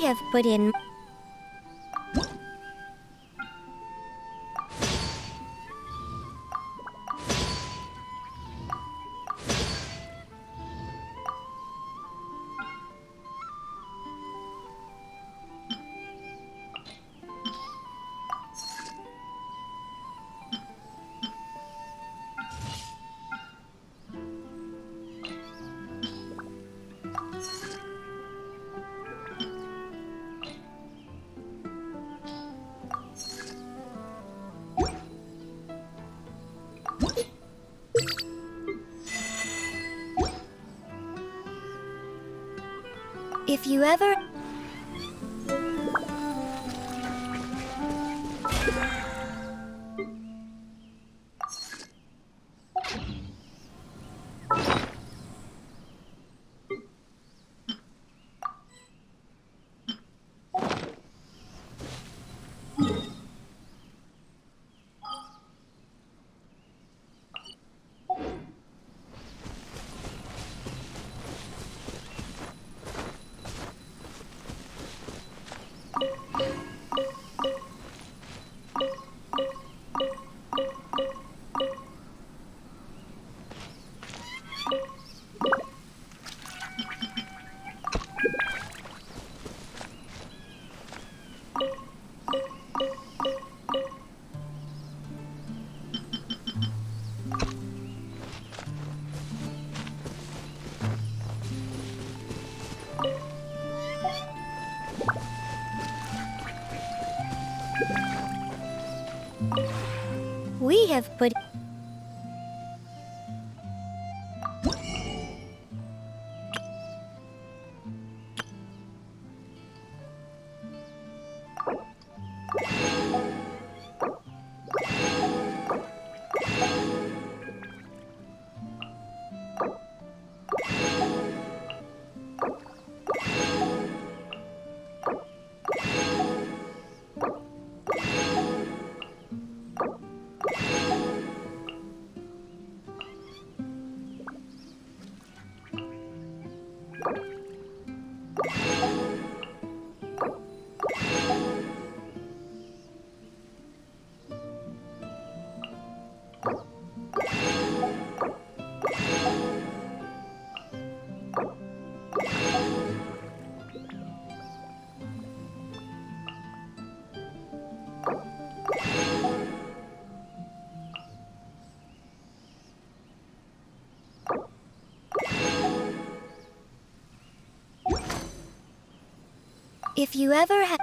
have put in... If you ever... We have put... If you ever have...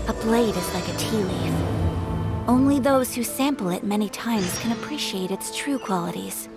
A blade is like a tea leaf. Only those who sample it many times can appreciate its true qualities.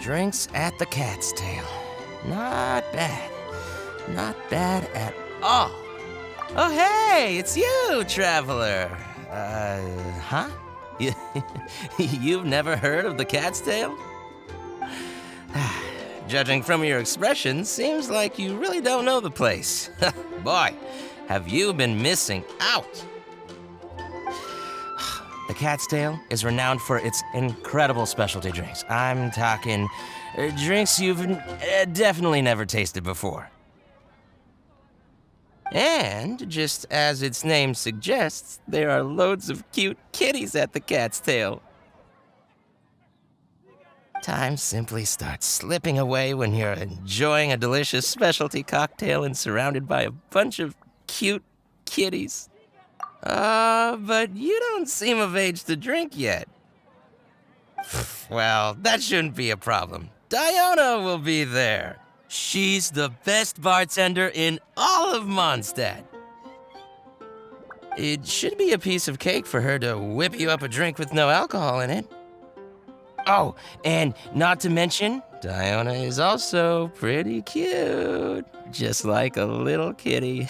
Drinks at the Cat's Tail. Not bad. Not bad at all. Oh, hey, it's you, traveler. Huh? You've never heard of the Cat's Tail? Judging from your expression, seems like you really don't know the place. Boy, have you been missing out. The Cat's Tail is renowned for its incredible specialty drinks. I'm talking drinks you've definitely never tasted before. And, just as its name suggests, there are loads of cute kitties at the Cat's Tail. Time simply starts slipping away when you're enjoying a delicious specialty cocktail and surrounded by a bunch of cute kitties. But you don't seem of age to drink yet. Well, that shouldn't be a problem. Diona will be there. She's the best bartender in all of Mondstadt. It should be a piece of cake for her to whip you up a drink with no alcohol in it. Oh, and not to mention, Diona is also pretty cute. Just like a little kitty.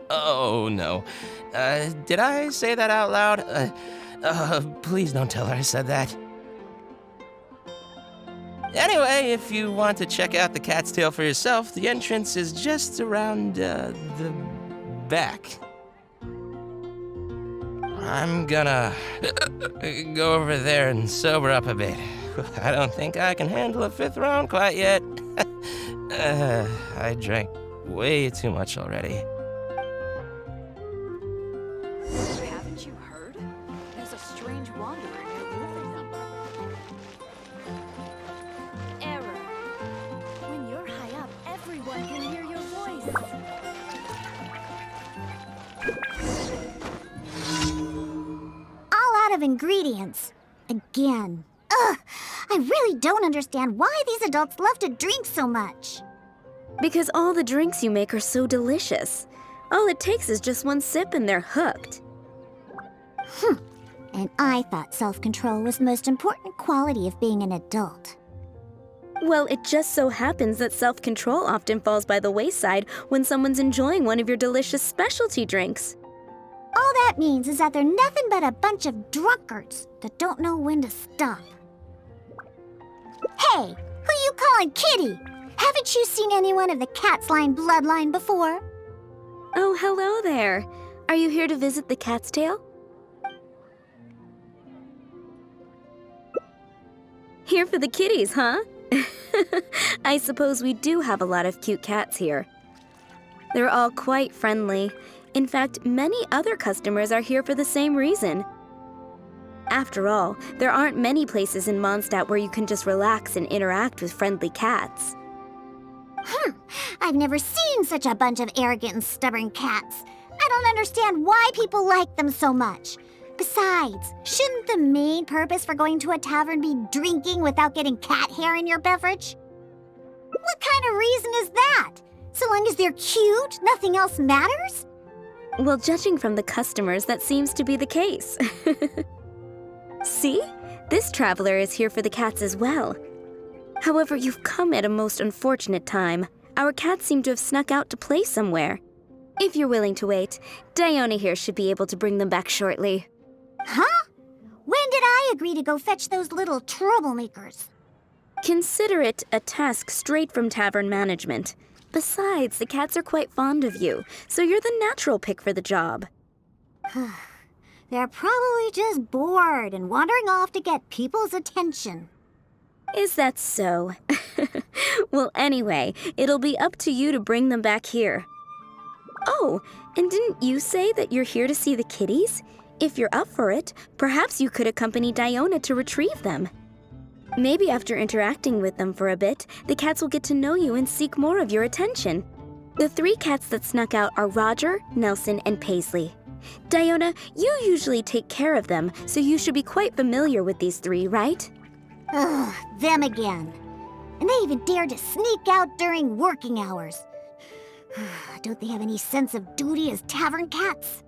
Oh, no. Did I say that out loud? Please don't tell her I said that. Anyway, if you want to check out the Cat's Tail for yourself, the entrance is just around, the back. I'm gonna go over there and sober up a bit. I don't think I can handle a 5th round quite yet. I drank way too much already. Haven't you heard? There's a strange wanderer near Wolfenham. Error. When you're high up, everyone can hear your voice. All out of ingredients. Again. Ugh! I really don't understand why these adults love to drink so much. Because all the drinks you make are so delicious. All it takes is just one sip and they're hooked. And I thought self-control was the most important quality of being an adult. Well, it just so happens that self-control often falls by the wayside when someone's enjoying one of your delicious specialty drinks. All that means is that they're nothing but a bunch of drunkards that don't know when to stop. Hey, who you calling kitty? Haven't you seen anyone of the Cat's Line bloodline before? Oh, hello there. Are you here to visit the Cat's Tail? Here for the kitties, huh? I suppose we do have a lot of cute cats here. They're all quite friendly. In fact, many other customers are here for the same reason. After all, there aren't many places in Mondstadt where you can just relax and interact with friendly cats. I've never seen such a bunch of arrogant and stubborn cats. I don't understand why people like them so much. Besides, shouldn't the main purpose for going to a tavern be drinking without getting cat hair in your beverage? What kind of reason is that? So long as they're cute, nothing else matters? Well, judging from the customers, that seems to be the case. See? This traveler is here for the cats as well. However, you've come at a most unfortunate time. Our cats seem to have snuck out to play somewhere. If you're willing to wait, Diona here should be able to bring them back shortly. Huh? When did I agree to go fetch those little troublemakers? Consider it a task straight from tavern management. Besides, the cats are quite fond of you, so you're the natural pick for the job. They're probably just bored and wandering off to get people's attention. Is that so? Well, anyway, it'll be up to you to bring them back here. Oh, and didn't you say that you're here to see the kitties? If you're up for it, perhaps you could accompany Diona to retrieve them. Maybe after interacting with them for a bit, the cats will get to know you and seek more of your attention. The 3 cats that snuck out are Roger, Nelson, and Paisley. Diona, you usually take care of them, so you should be quite familiar with these 3, right? Ugh, them again. And they even dare to sneak out during working hours. Don't they have any sense of duty as tavern cats?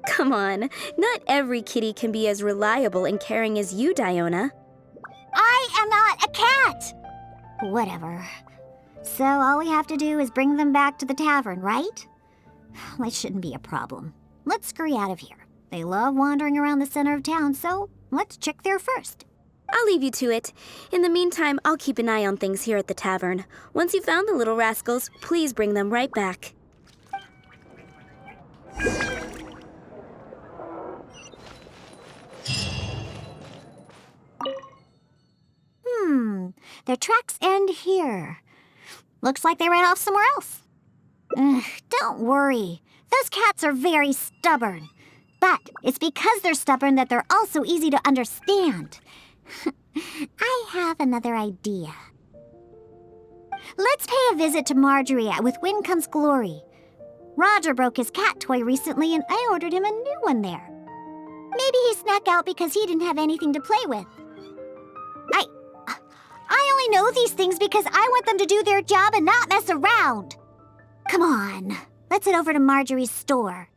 Come on, not every kitty can be as reliable and caring as you, Diona. I am not a cat! Whatever. So all we have to do is bring them back to the tavern, right? That shouldn't be a problem. Let's scurry out of here. They love wandering around the center of town, so let's check there first. I'll leave you to it. In the meantime, I'll keep an eye on things here at the tavern. Once you've found the little rascals, please bring them right back. Their tracks end here. Looks like they ran off somewhere else. Don't worry. Those cats are very stubborn. But it's because they're stubborn that they're also easy to understand. I have another idea. Let's pay a visit to Marjorie at With Wind Comes Glory. Roger broke his cat toy recently and I ordered him a new one there. Maybe he snuck out because he didn't have anything to play with. I only know these things because I want them to do their job and not mess around. Come on, let's head over to Marjorie's store.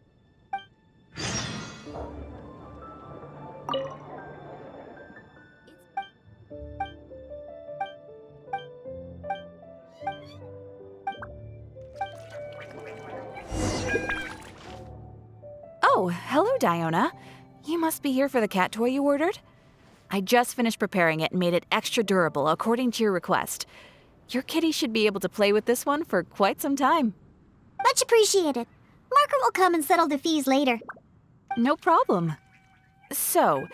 Oh, hello, Diona. You must be here for the cat toy you ordered. I just finished preparing it and made it extra durable according to your request. Your kitty should be able to play with this one for quite some time. Much appreciated. Margaret will come and settle the fees later. No problem. So,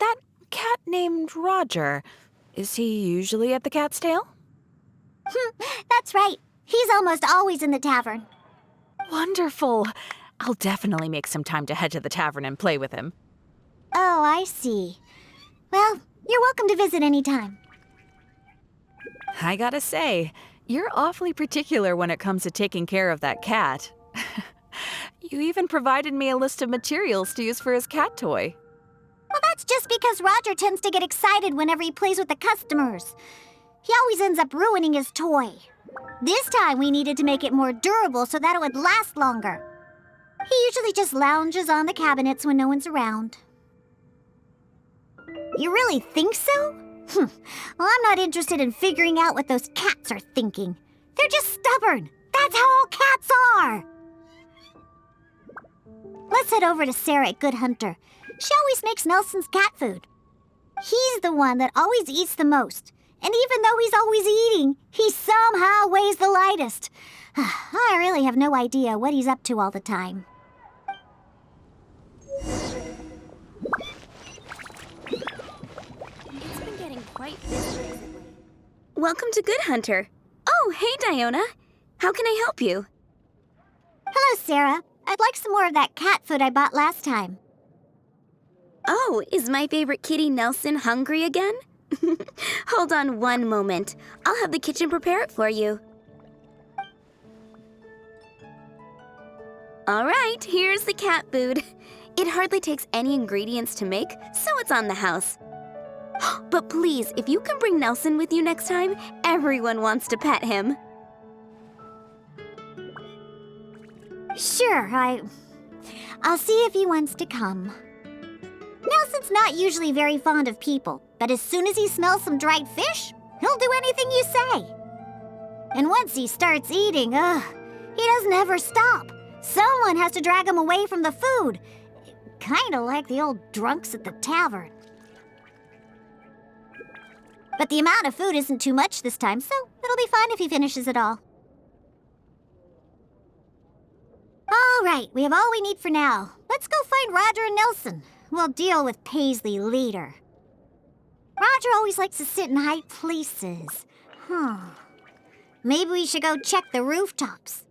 that cat named Roger, is he usually at the Cat's Tail? That's right. He's almost always in the tavern. Wonderful. I'll definitely make some time to head to the tavern and play with him. Oh, I see. Well, you're welcome to visit anytime. I gotta say, you're awfully particular when it comes to taking care of that cat. You even provided me a list of materials to use for his cat toy. Well, that's just because Roger tends to get excited whenever he plays with the customers. He always ends up ruining his toy. This time we needed to make it more durable so that it would last longer. He usually just lounges on the cabinets when no one's around. You really think so? Well, I'm not interested in figuring out what those cats are thinking. They're just stubborn. That's how all cats are. Let's head over to Sarah at Good Hunter. She always makes Nelson's cat food. He's the one that always eats the most. And even though he's always eating, he somehow weighs the lightest. I really have no idea what he's up to all the time. It's been getting quite busy recently. Welcome to Good Hunter. Oh, hey, Diona. How can I help you? Hello, Sarah. I'd like some more of that cat food I bought last time. Oh, is my favorite kitty Nelson hungry again? Hold on one moment. I'll have the kitchen prepare it for you. All right, here's the cat food. It hardly takes any ingredients to make, so it's on the house. But please, if you can bring Nelson with you next time, everyone wants to pet him. Sure, I'll see if he wants to come. Nelson's not usually very fond of people, but as soon as he smells some dried fish, he'll do anything you say. And once he starts eating, he doesn't ever stop. Someone has to drag him away from the food. Kinda like the old drunks at the tavern. But the amount of food isn't too much this time, so it'll be fine if he finishes it all. All right, we have all we need for now. Let's go find Roger and Nelson. We'll deal with Paisley later. Roger always likes to sit in high places. Maybe we should go check the rooftops.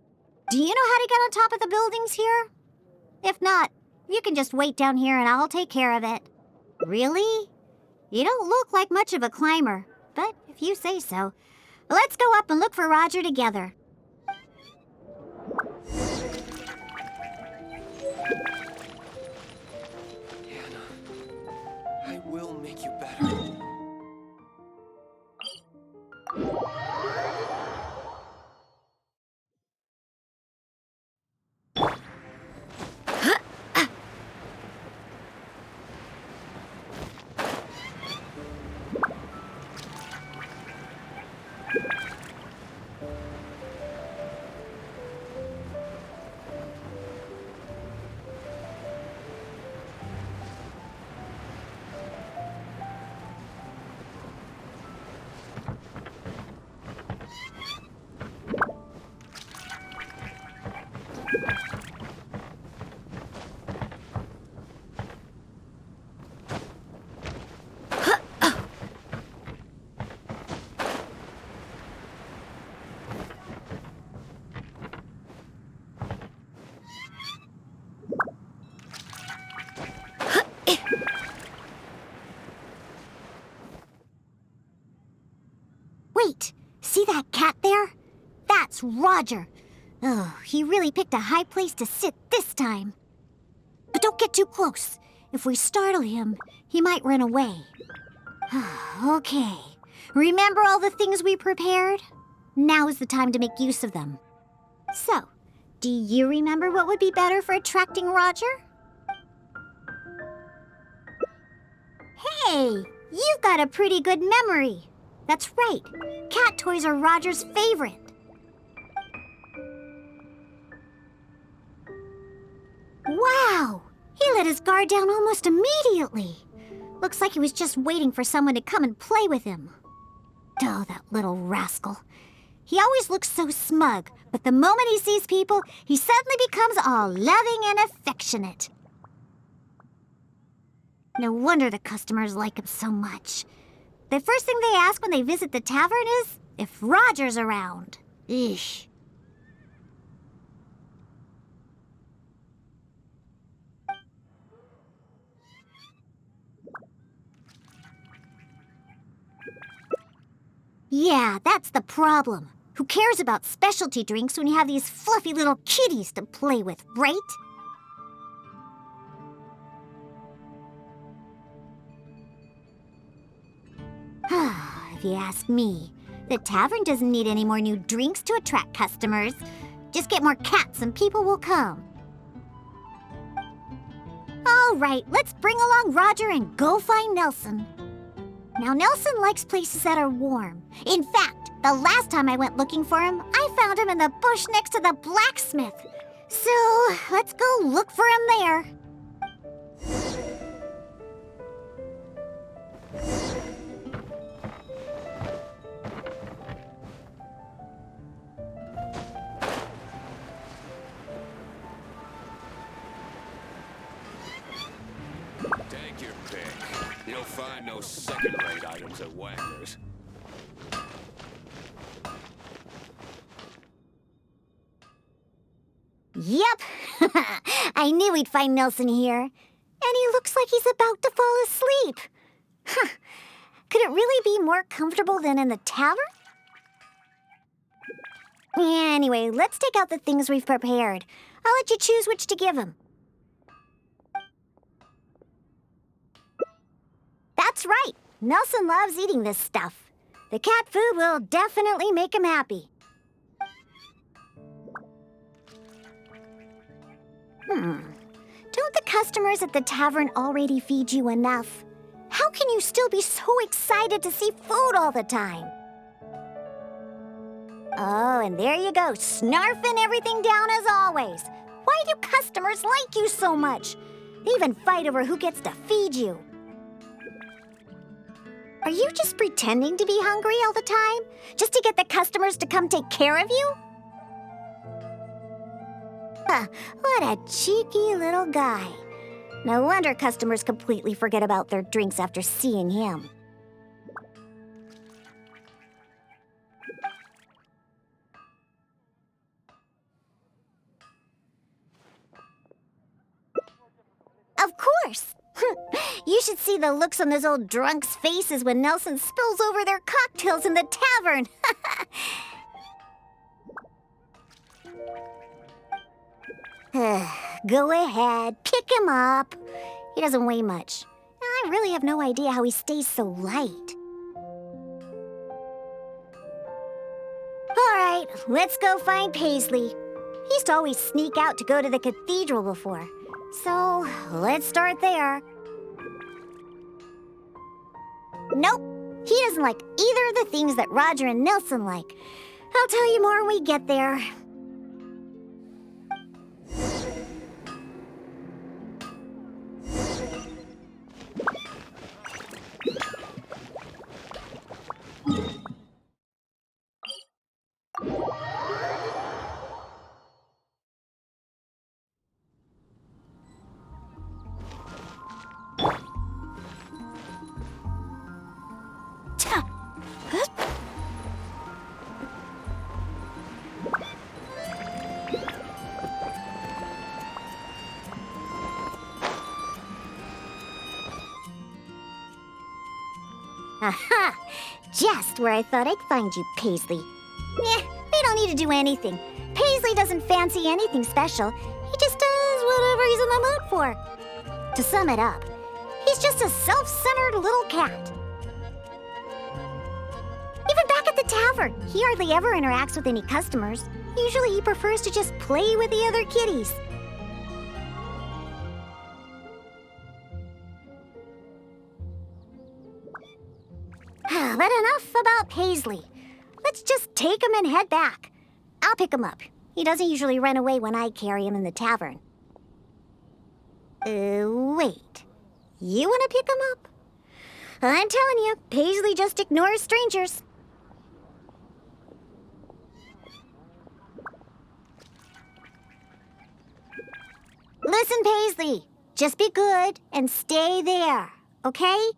Do you know how to get on top of the buildings here? If not, you can just wait down here and I'll take care of it. Really? You don't look like much of a climber, but if you say so. Let's go up and look for Roger together. I will make you better. Wait, see that cat there? That's Roger. Oh, he really picked a high place to sit this time. But don't get too close. If we startle him, he might run away. Okay. Remember all the things we prepared? Now is the time to make use of them. So, do you remember what would be better for attracting Roger? Hey, you've got a pretty good memory. That's right. Cat toys are Roger's favorite. Wow! He let his guard down almost immediately. Looks like he was just waiting for someone to come and play with him. Oh, that little rascal. He always looks so smug, but the moment he sees people, he suddenly becomes all loving and affectionate. No wonder the customers like him so much. The first thing they ask when they visit the tavern is if Roger's around. Eesh. Yeah, that's the problem. Who cares about specialty drinks when you have these fluffy little kitties to play with, right? If you ask me, the tavern doesn't need any more new drinks to attract customers. Just get more cats and people will come. All right, let's bring along Roger and go find Nelson. Now, Nelson likes places that are warm. In fact, the last time I went looking for him, I found him in the bush next to the blacksmith. So, let's go look for him there. Take your pick. You'll find no second-rate items at Wagner's. Yep! I knew we'd find Nelson here. And he looks like he's about to fall asleep. Huh. Could it really be more comfortable than in the tavern? Anyway, let's take out the things we've prepared. I'll let you choose which to give him. That's right. Nelson loves eating this stuff. The cat food will definitely make him happy. Don't the customers at the tavern already feed you enough? How can you still be so excited to see food all the time? Oh, and there you go, snarfing everything down as always. Why do customers like you so much? They even fight over who gets to feed you. Are you just pretending to be hungry all the time? Just to get the customers to come take care of you? What a cheeky little guy. No wonder customers completely forget about their drinks after seeing him. Of course! You should see the looks on those old drunks' faces when Nelson spills over their cocktails in the tavern. Go ahead, pick him up. He doesn't weigh much. I really have no idea how he stays so light. All right, let's go find Paisley. He used to always sneak out to go to the cathedral before. So, let's start there. Nope, he doesn't like either of the things that Roger and Nelson like. I'll tell you more when we get there. Aha! Just where I thought I'd find you, Paisley. We don't need to do anything. Paisley doesn't fancy anything special. He just does whatever he's in the mood for. To sum it up, he's just a self-centered little cat. Even back at the tavern, he hardly ever interacts with any customers. Usually he prefers to just play with the other kitties. But enough about Paisley. Let's just take him and head back. I'll pick him up. He doesn't usually run away when I carry him in the tavern. Wait. You want to pick him up? I'm telling you, Paisley just ignores strangers. Listen, Paisley. Just be good and stay there, okay?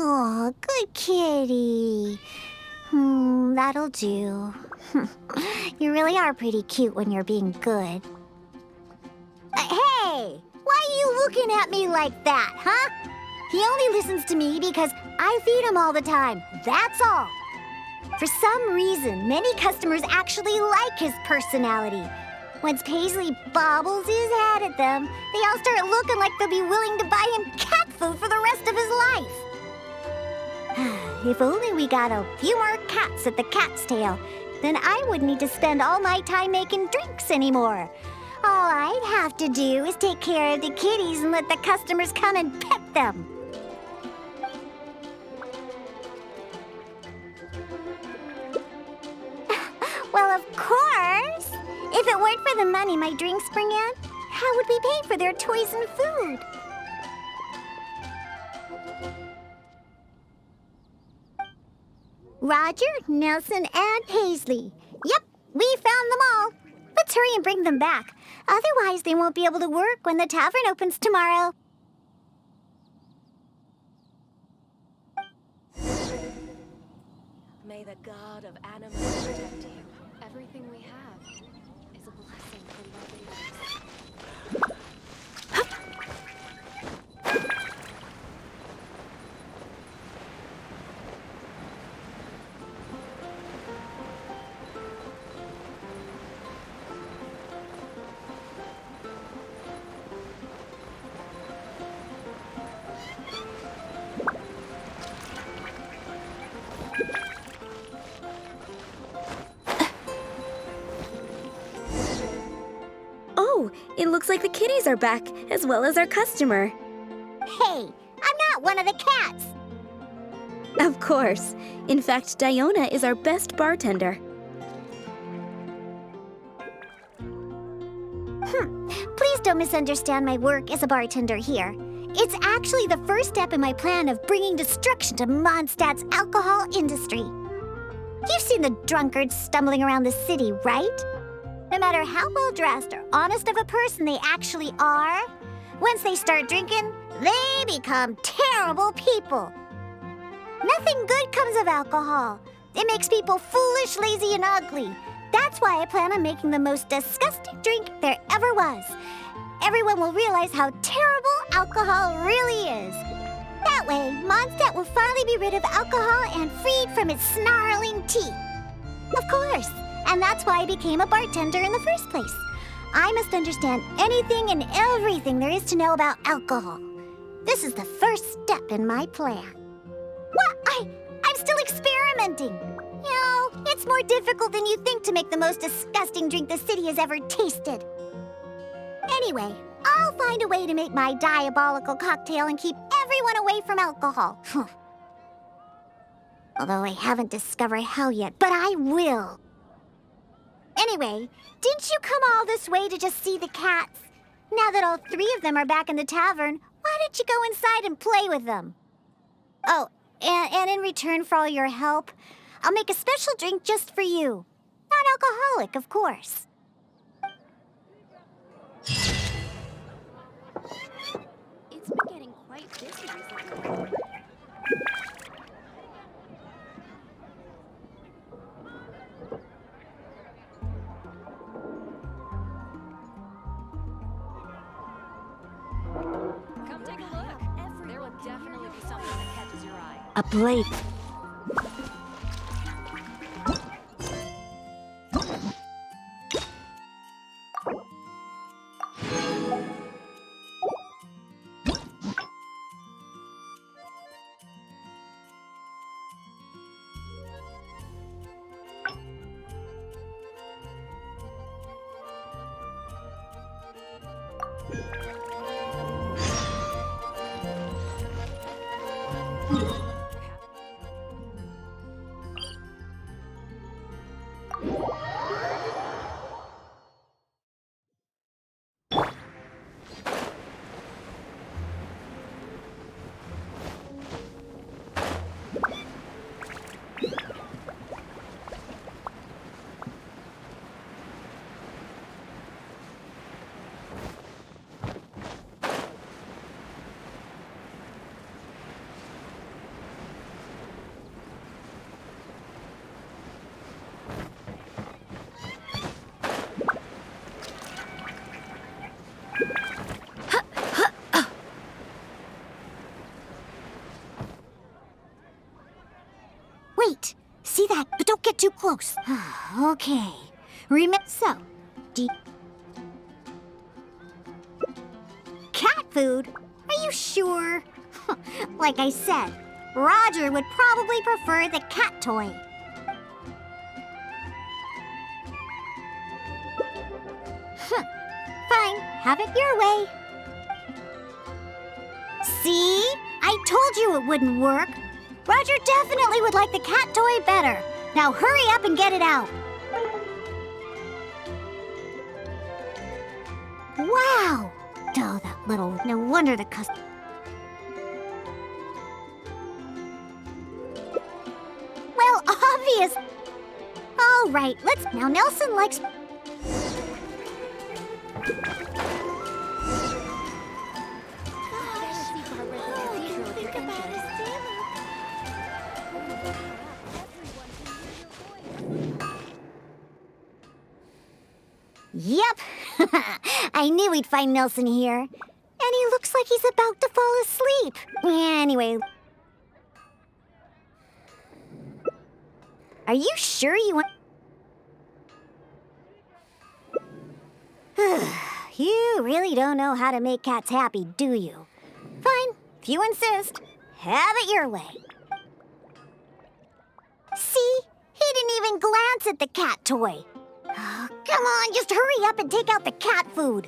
Aw, good kitty. That'll do. You really are pretty cute when you're being good. Hey! Why are you looking at me like that, huh? He only listens to me because I feed him all the time. That's all. For some reason, many customers actually like his personality. Once Paisley bobbles his head at them, they all start looking like they'll be willing to buy him cat food for the rest of his life. If only we got a few more cats at the Cat's Tail, then I wouldn't need to spend all my time making drinks anymore. All I'd have to do is take care of the kitties and let the customers come and pet them. Well, of course! If it weren't for the money my drinks bring in, how would we pay for their toys and food? Roger, Nelson, and Paisley. Yep, we found them all. Let's hurry and bring them back. Otherwise, they won't be able to work when the tavern opens tomorrow. May the god of animals protect you. Everything we have is a blessing from Mother Earth. Oh, it looks like the kitties are back, as well as our customer. Hey, I'm not one of the cats. Of course. In fact, Diona is our best bartender. Please don't misunderstand my work as a bartender here. It's actually the first step in my plan of bringing destruction to Mondstadt's alcohol industry. You've seen the drunkards stumbling around the city, right? No matter how well-dressed or honest of a person they actually are, once they start drinking, they become terrible people. Nothing good comes of alcohol. It makes people foolish, lazy, and ugly. That's why I plan on making the most disgusting drink there ever was. Everyone will realize how terrible alcohol really is. That way, Mondstadt will finally be rid of alcohol and freed from its snarling teeth. Of course. And that's why I became a bartender in the first place. I must understand anything and everything there is to know about alcohol. This is the first step in my plan. What? I'm still experimenting. You know, it's more difficult than you think to make the most disgusting drink the city has ever tasted. Anyway, I'll find a way to make my diabolical cocktail and keep everyone away from alcohol. Although I haven't discovered how yet, but I will. Anyway, didn't you come all this way to just see the cats? Now that all three of them are back in the tavern, why don't you go inside and play with them? Oh, and in return for all your help, I'll make a special drink just for you. Non-alcoholic, of course. It's been getting quite busy recently. Come take a look. There will definitely be something that catches your eye. A blade. Wait, see that, but don't get too close. Okay. Remember, so, cat food? Are you sure? Like I said, Roger would probably prefer the cat toy. Fine, have it your way. See? I told you it wouldn't work. Roger definitely would like the cat toy better. Now hurry up and get it out. Wow! Oh, that little... No wonder the customer... Well, obvious. All right, let's... Now Nelson likes... Yep. I knew we'd find Nelson here. And he looks like he's about to fall asleep. Anyway. Are you sure you want... You really don't know how to make cats happy, do you? Fine, if you insist. Have it your way. See? He didn't even glance at the cat toy. Oh, come on, just hurry up and take out the cat food.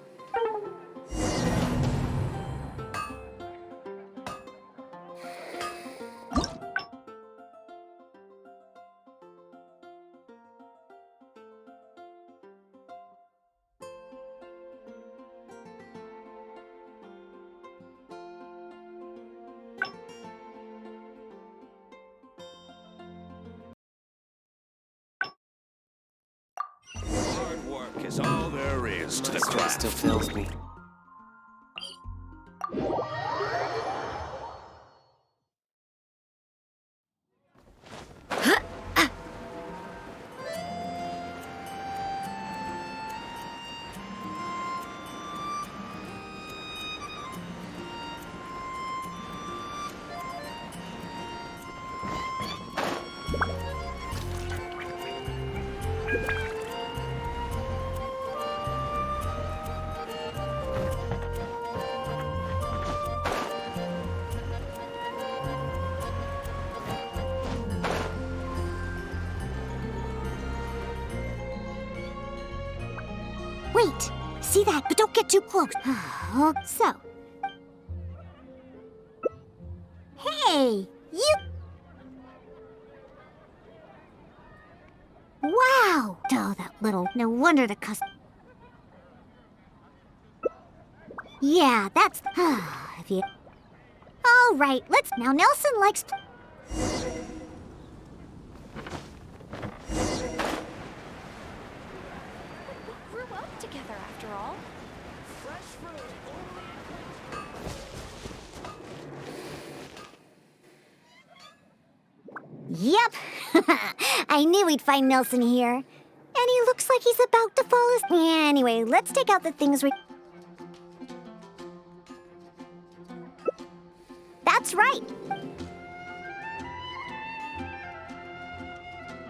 Hard work is all there is to the craft. Still fills me. Wait, see that, but don't get too close. So. Hey, you... Wow! Oh, that little... No wonder the customer... Yeah, that's... if you... All right, let's... Now, Nelson likes... We grew up together after all. Yep. I knew we'd find Nelson here. And he looks like he's about to fall asleep. Anyway, let's take out the things we... That's right.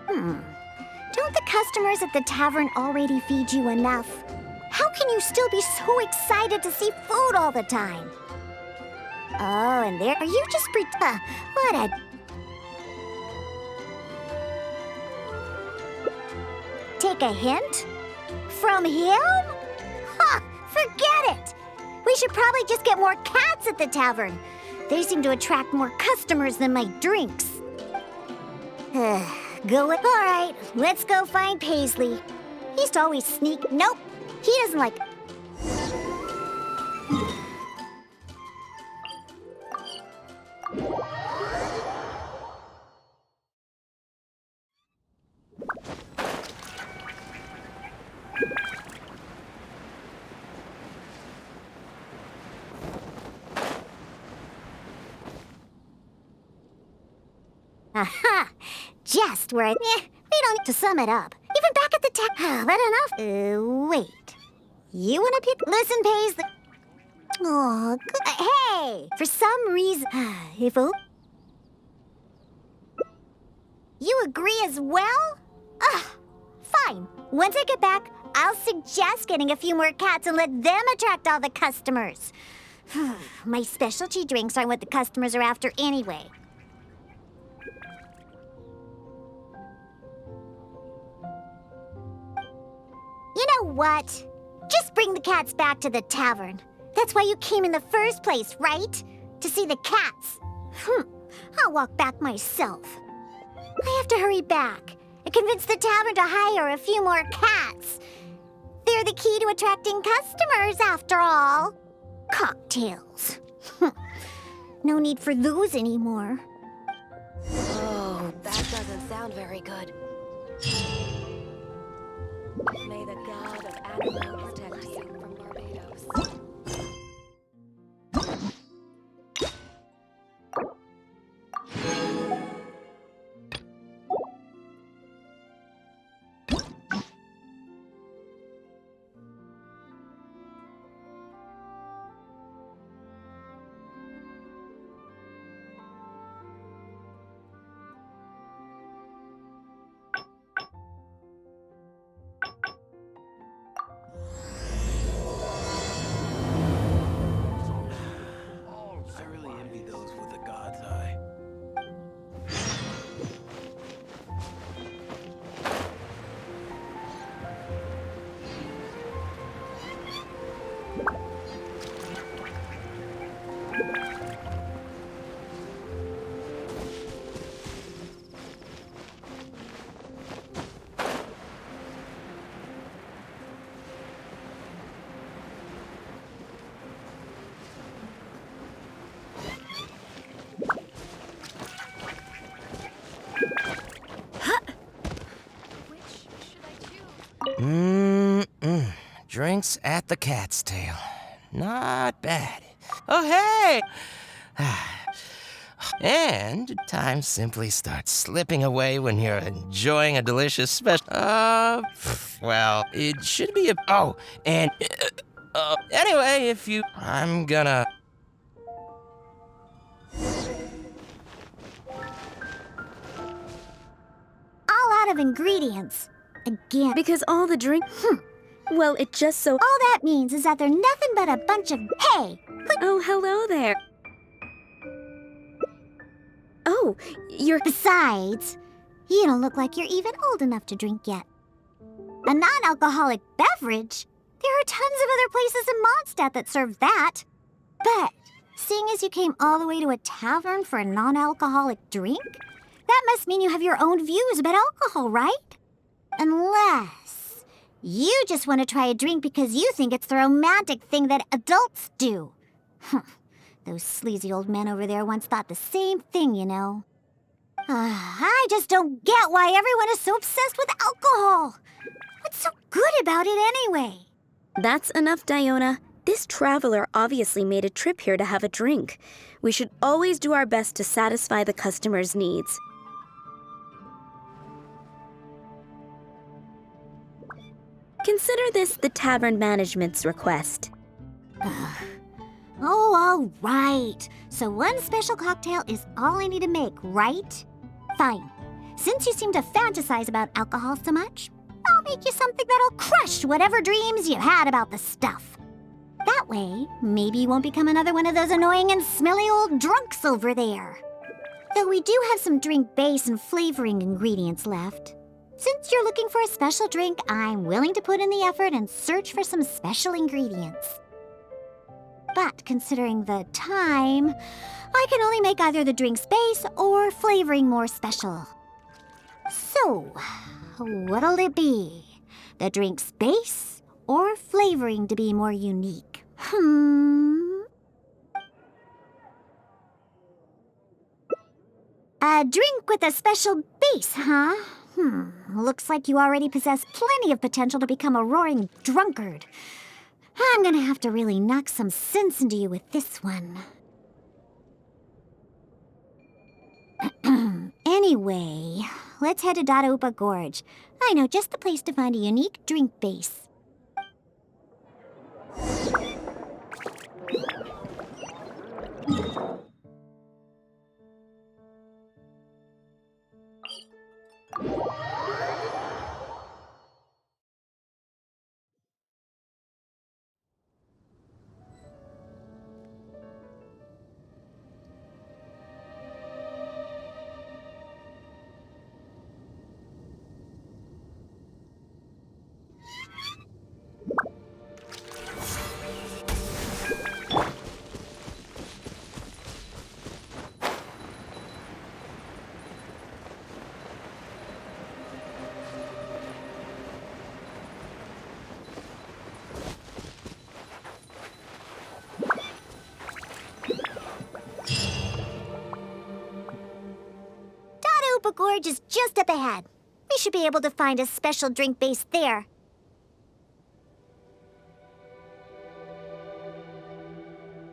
Don't the customers at the tavern already feed you enough? How can you still be so excited to see food all the time? Oh, and there you just what a... Take a hint? From him? Ha! Forget it! We should probably just get more cats at the tavern. They seem to attract more customers than my drinks. All right, let's go find Paisley. He used to always sneak. Nope, he doesn't like... Aha! Just where I... we don't need to sum it up. Even back at the that enough? Wait. You want to pick... Listen, Paisley. Oh, hey! For some reason... if... You agree as well? Fine. Once I get back, I'll suggest getting a few more cats and let them attract all the customers. My specialty drinks aren't what the customers are after anyway. You know what? Just bring the cats back to the tavern. That's why you came in the first place, right? To see the cats. I'll walk back myself. I have to hurry back and convince the tavern to hire a few more cats. They're the key to attracting customers, after all. Cocktails. No need for those anymore. Oh, that doesn't sound very good. May the god of Animo protect you from Barbados. I really envy those with the god's eye. Drinks at the Cat's Tail. Not bad. Oh, hey! And time simply starts slipping away when you're enjoying a delicious special. Well, it should be a. Oh, and. Anyway, if you. I'm gonna. All out of ingredients. Again. Because all the drink... Well, it just so... All that means is that they're nothing but a bunch of... Hey! Oh, hello there. Oh, you're... Besides, you don't look like you're even old enough to drink yet. A non-alcoholic beverage? There are tons of other places in Mondstadt that serve that. But, seeing as you came all the way to a tavern for a non-alcoholic drink, that must mean you have your own views about alcohol, right? Unless you just want to try a drink because you think it's the romantic thing that adults do. Those sleazy old men over there once thought the same thing, you know. I just don't get why everyone is so obsessed with alcohol. What's so good about it anyway? That's enough, Diona. This traveler obviously made a trip here to have a drink. We should always do our best to satisfy the customer's needs. Consider this the tavern management's request. Oh, all right. So one special cocktail is all I need to make, right? Fine. Since you seem to fantasize about alcohol so much, I'll make you something that'll crush whatever dreams you had about the stuff. That way, maybe you won't become another one of those annoying and smelly old drunks over there. Though we do have some drink base and flavoring ingredients left. Since you're looking for a special drink, I'm willing to put in the effort and search for some special ingredients. But considering the time, I can only make either the drink's base or flavoring more special. So, what'll it be? The drink's base or flavoring to be more unique? A drink with a special base, huh? Looks like you already possess plenty of potential to become a roaring drunkard. I'm gonna have to really knock some sense into you with this one. Anyway, let's head to Dadaupa Gorge. I know just the place to find a unique drink base. Dadaupa Gorge is just up ahead. We should be able to find a special drink base there.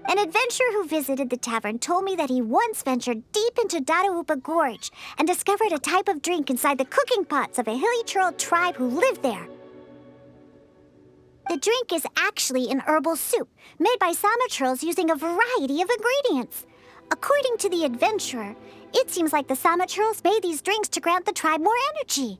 An adventurer who visited the tavern told me that he once ventured deep into Dadaupa Gorge and discovered a type of drink inside the cooking pots of a hilly troll tribe who lived there. The drink is actually an herbal soup made by Sama-trolls using a variety of ingredients. According to the adventurer, it seems like the Sama-trolls made these drinks to grant the tribe more energy.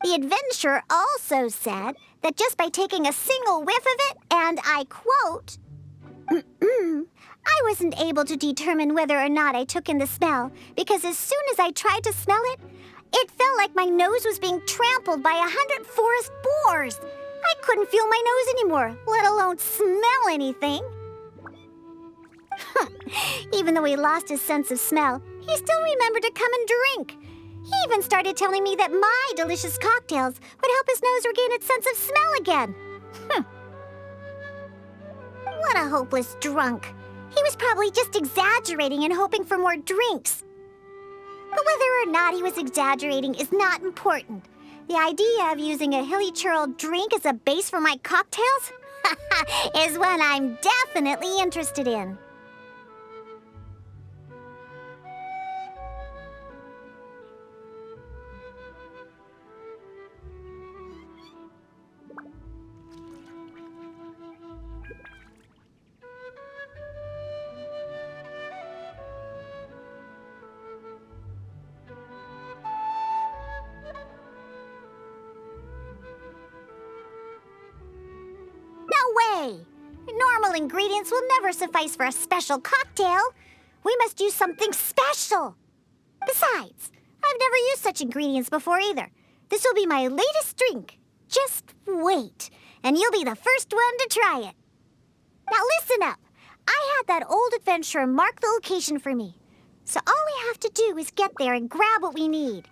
The adventurer also said that just by taking a single whiff of it, and I quote, I wasn't able to determine whether or not I took in the smell, because as soon as I tried to smell it, it felt like my nose was being trampled by 100 forest boars. I couldn't feel my nose anymore, let alone smell anything. Even though he lost his sense of smell, he still remembered to come and drink. He even started telling me that my delicious cocktails would help his nose regain its sense of smell again. What a hopeless drunk. He was probably just exaggerating and hoping for more drinks. But whether or not he was exaggerating is not important. The idea of using a hilly churl drink as a base for my cocktails is one I'm definitely interested in. Normal ingredients will never suffice for a special cocktail. We must use something special. Besides, I've never used such ingredients before either. This will be my latest drink. Just wait, and you'll be the first one to try it. Now listen up. I had that old adventurer mark the location for me. So all we have to do is get there and grab what we need.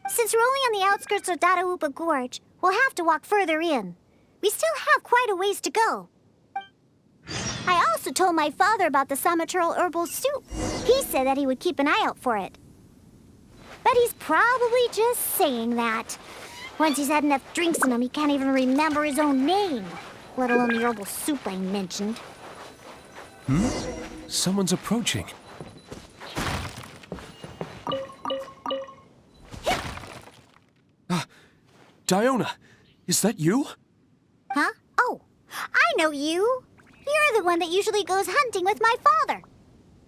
Since we're only on the outskirts of Dadaupa Gorge, we'll have to walk further in. We still have quite a ways to go. I also told my father about the Sama-troll herbal soup. He said that he would keep an eye out for it. But he's probably just saying that. Once he's had enough drinks in him, he can't even remember his own name, let alone the herbal soup I mentioned. Someone's approaching. Diona, is that you? Huh? Oh, I know you. You're the one that usually goes hunting with my father.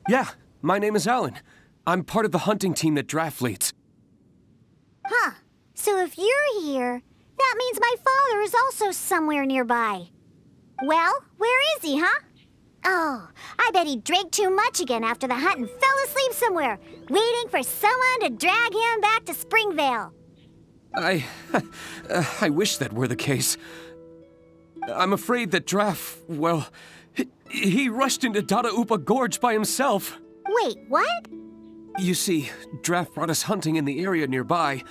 Yeah, my name is Alan. I'm part of the hunting team that Draft leads. Huh. So if you're here, that means my father is also somewhere nearby. Well, where is he, huh? Oh, I bet he drank too much again after the hunt and fell asleep somewhere, waiting for someone to drag him back to Springvale. I wish that were the case. I'm afraid that Draft, well, he rushed into Dada Upa Gorge by himself. Wait, what? You see, Draft brought us hunting in the area nearby.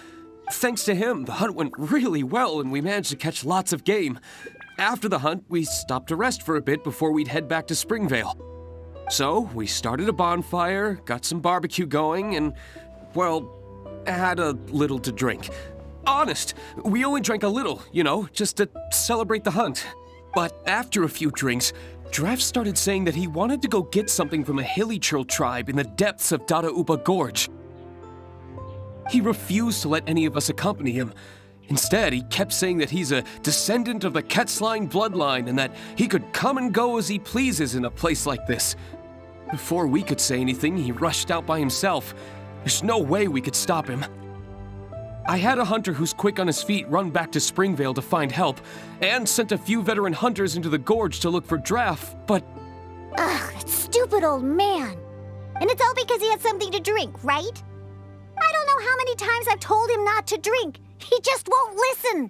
Thanks to him, the hunt went really well and we managed to catch lots of game. After the hunt, we stopped to rest for a bit before we'd head back to Springvale. So, we started a bonfire, got some barbecue going, and, well, had a little to drink. Honest, we only drank a little, just to celebrate the hunt. But after a few drinks, Draft started saying that he wanted to go get something from a hilly churl tribe in the depths of Dada Upa Gorge. He refused to let any of us accompany him. Instead, he kept saying that he's a descendant of the Quetzline bloodline and that he could come and go as he pleases in a place like this. Before we could say anything, he rushed out by himself. There's no way we could stop him. I had a hunter who's quick on his feet run back to Springvale to find help, and sent a few veteran hunters into the gorge to look for Draft, but... Ugh, that stupid old man. And it's all because he had something to drink, right? I don't know how many times I've told him not to drink. He just won't listen.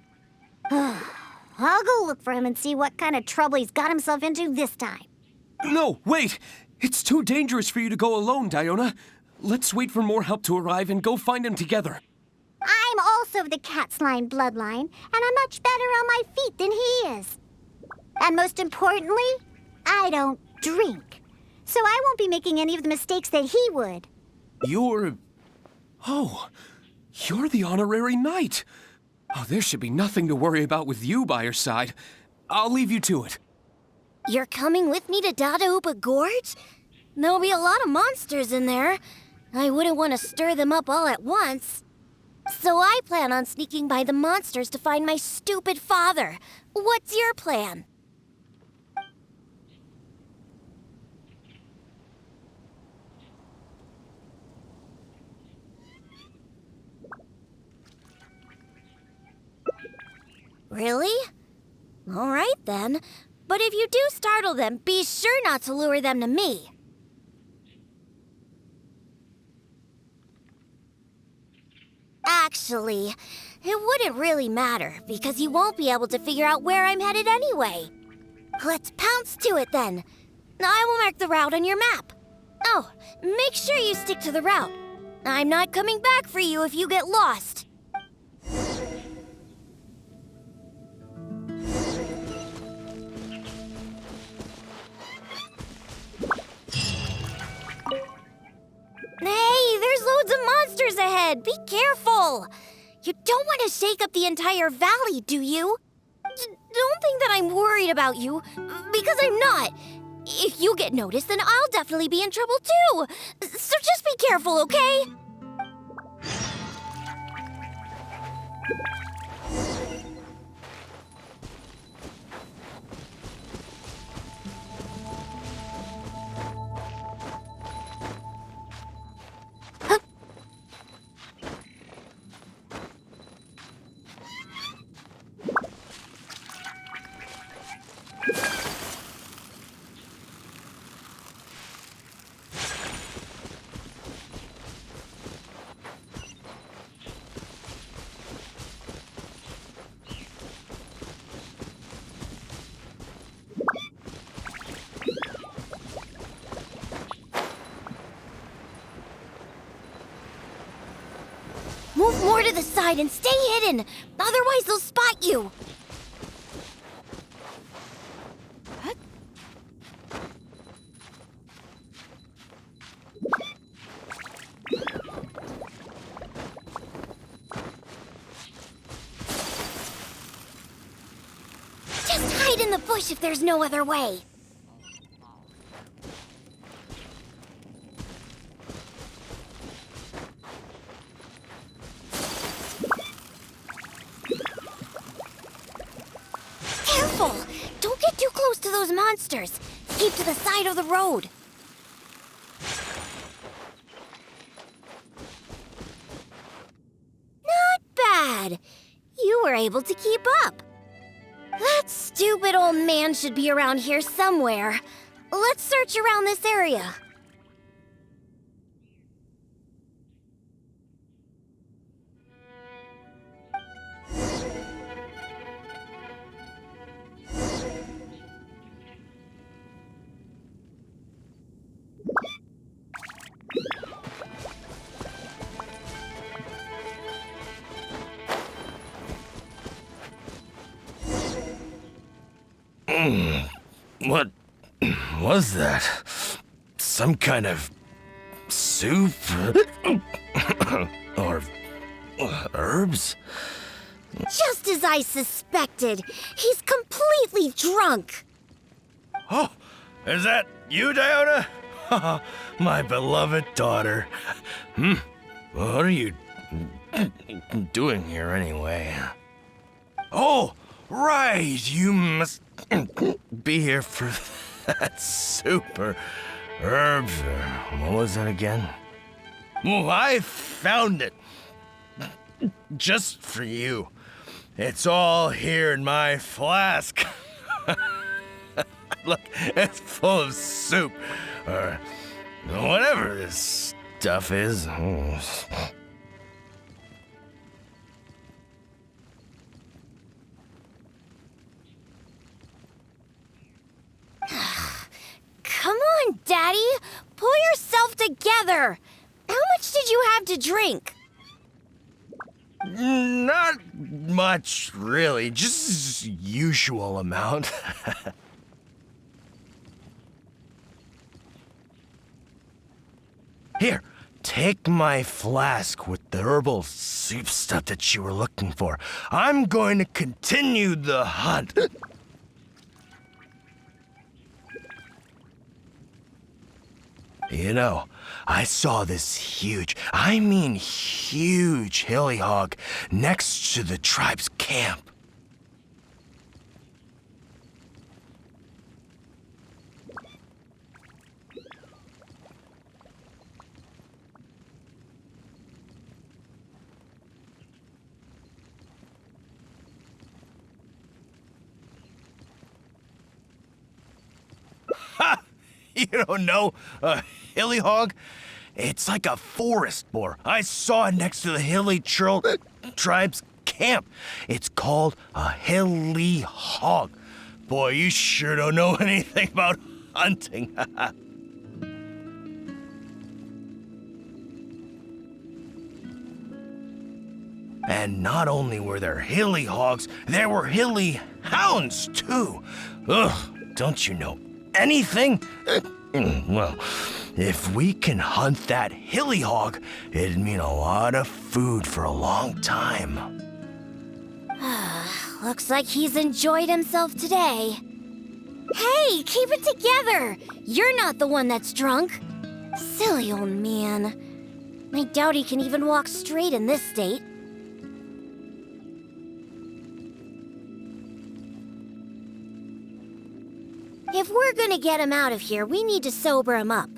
I'll go look for him and see what kind of trouble he's got himself into this time. No, wait! It's too dangerous for you to go alone, Diona. Let's wait for more help to arrive and go find him together. I'm also of the Quetzline bloodline, and I'm much better on my feet than he is. And most importantly, I don't drink. So I won't be making any of the mistakes that he would. Oh, you're the honorary knight. Oh, there should be nothing to worry about with you by your side. I'll leave you to it. You're coming with me to Dada Upa Gorge? There'll be a lot of monsters in there. I wouldn't want to stir them up all at once. So I plan on sneaking by the monsters to find my stupid father. What's your plan? Really? All right then. But if you do startle them, be sure not to lure them to me. Actually, it wouldn't really matter, because you won't be able to figure out where I'm headed anyway. Let's pounce to it then. I will mark the route on your map. Oh, make sure you stick to the route. I'm not coming back for you if you get lost. Hey, there's loads of monsters ahead. Be careful. You don't want to shake up the entire valley, do you? Don't think that I'm worried about you, because I'm not. If you get noticed, then I'll definitely be in trouble too. So just be careful, okay? Move more to the side and stay hidden. Otherwise, they'll spot you. Just hide in the bush if there's no other way. those monsters. Keep to the side of the road. Not bad. You were able to keep up. That stupid old man should be around here somewhere. Let's search around this area. What was that? Some kind of soup? Or herbs? Just as I suspected. He's completely drunk. Oh, is that you, Diona? My beloved daughter. What are you doing here anyway? Oh, right, you must be here for that soup or herbs or what was it again? Well, I found it. Just for you. It's all here in my flask. Look, it's full of soup or whatever this stuff is. Come on, Daddy. Pull yourself together. How much did you have to drink? Not much, really. Just usual amount. Here, take my flask with the herbal soup stuff that you were looking for. I'm going to continue the hunt. You know, I saw this huge, I mean huge hilly hog next to the tribe's camp. Ha! You don't know a hilly hog? It's like a forest boar. I saw it next to the hilly tribe's camp. It's called a hilly hog. Boy, you sure don't know anything about hunting. And not only were there hilly hogs, there were hilly hounds, too. Ugh, don't you know anything? Well, if we can hunt that hilly hog, it'd mean a lot of food for a long time. Looks like he's enjoyed himself today. Hey, keep it together! You're not the one that's drunk. Silly old man. I doubt he can even walk straight in this state. If we're gonna get him out of here, we need to sober him up.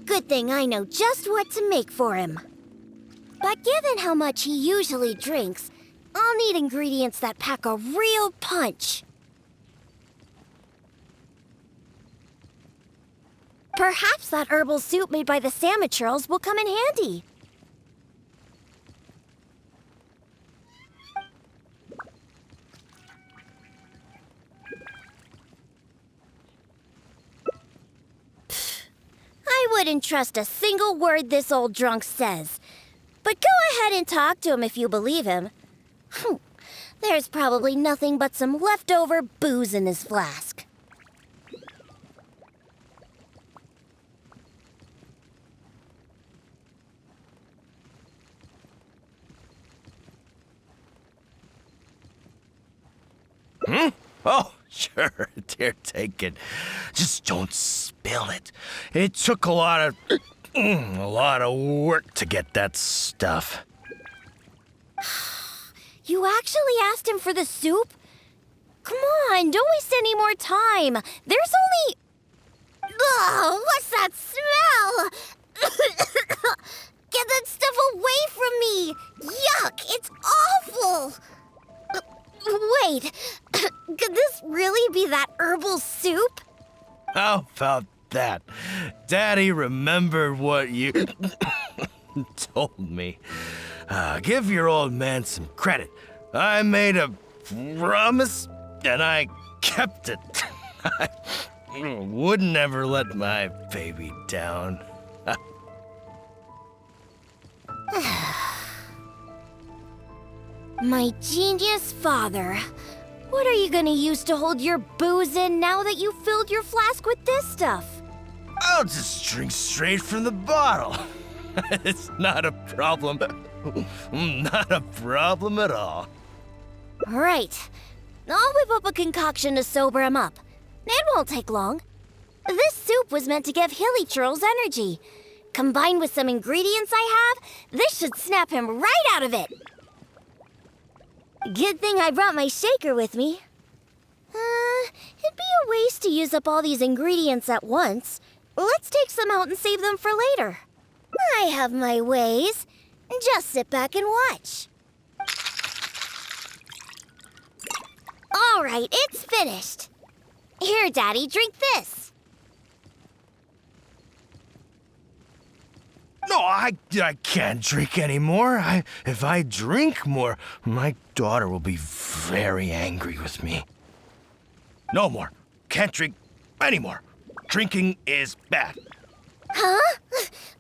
Good thing I know just what to make for him. But given how much he usually drinks, I'll need ingredients that pack a real punch. Perhaps that herbal soup made by the Samaturls will come in handy. I wouldn't trust a single word this old drunk says. But go ahead and talk to him if you believe him. There's probably nothing but some leftover booze in his flask. Oh, sure, dear, take it. Just don't spill it. It took a lot of work to get that stuff. You actually asked him for the soup? Come on, don't waste any more time. There's only... Ugh, what's that smell? Get that stuff away from me! Yuck, it's awful! Wait, could this really be that herbal soup? How about that? Daddy remembered what you told me. Give your old man some credit. I made a promise, and I kept it. I would never let my baby down. My genius father. What are you gonna use to hold your booze in now that you filled your flask with this stuff? I'll just drink straight from the bottle. It's not a problem. Not a problem at all. Right. I'll whip up a concoction to sober him up. It won't take long. This soup was meant to give Hilly Churls energy. Combined with some ingredients I have, this should snap him right out of it. Good thing I brought my shaker with me. It'd be a waste to use up all these ingredients at once. Let's take some out and save them for later. I have my ways. Just sit back and watch. All right, it's finished. Here, Daddy, drink this. No, I can't drink anymore. If I drink more, my daughter will be very angry with me. No more. Can't drink anymore. Drinking is bad. Huh?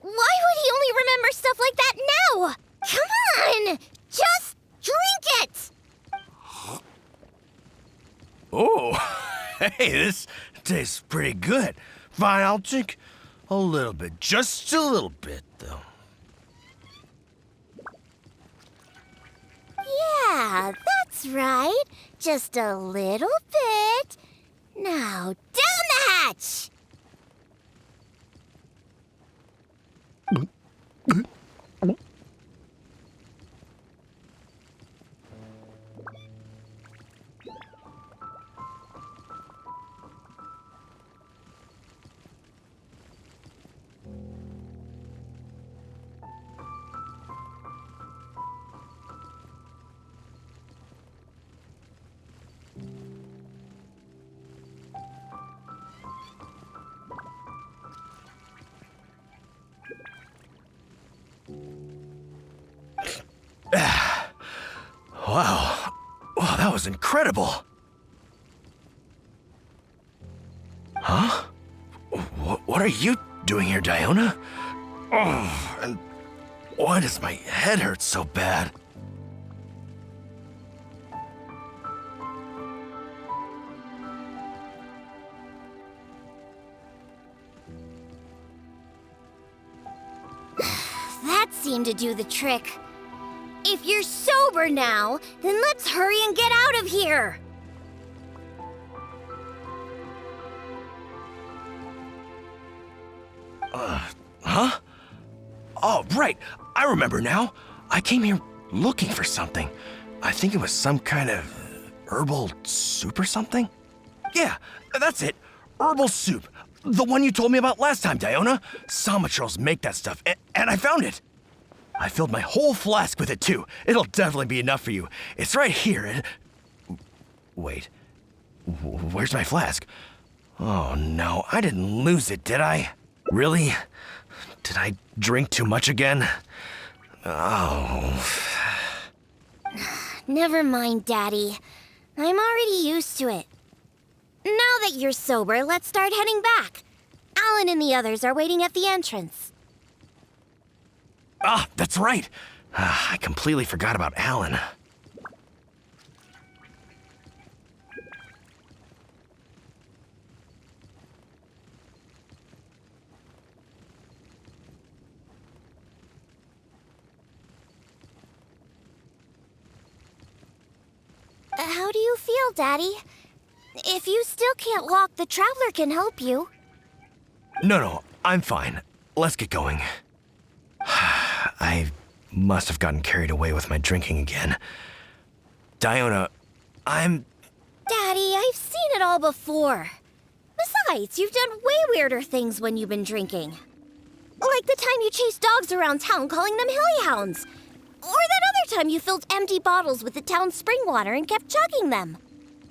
Why would he only remember stuff like that now? Come on! Just drink it! Oh, hey, this tastes pretty good. Fine, I'll drink a little bit. Just a little bit, though. Yeah, that's right. Just a little bit. Now, down the hatch! Wow. Wow, that was incredible. Huh? What are you doing here, Diona? Oh, and why does my head hurt so bad? That seemed to do the trick. If you're sober now, then let's hurry and get out of here. Huh? Oh, right. I remember now. I came here looking for something. I think it was some kind of herbal soup or something. Yeah, that's it. Herbal soup. The one you told me about last time, Diona. Samatrals make that stuff, and I found it. I filled my whole flask with it, too. It'll definitely be enough for you. It's right here. Wait. Where's my flask? Oh, no. I didn't lose it, did I? Really? Did I drink too much again? Oh. Never mind, Daddy. I'm already used to it. Now that you're sober, let's start heading back. Alan and the others are waiting at the entrance. Ah, that's right. I completely forgot about Alan. How do you feel, Daddy? If you still can't walk, the Traveler can help you. No, I'm fine. Let's get going. I must have gotten carried away with my drinking again. Diona, I'm Daddy, I've seen it all before. Besides, you've done way weirder things when you've been drinking. Like the time you chased dogs around town calling them hilly hounds. Or that other time you filled empty bottles with the town's spring water and kept chugging them.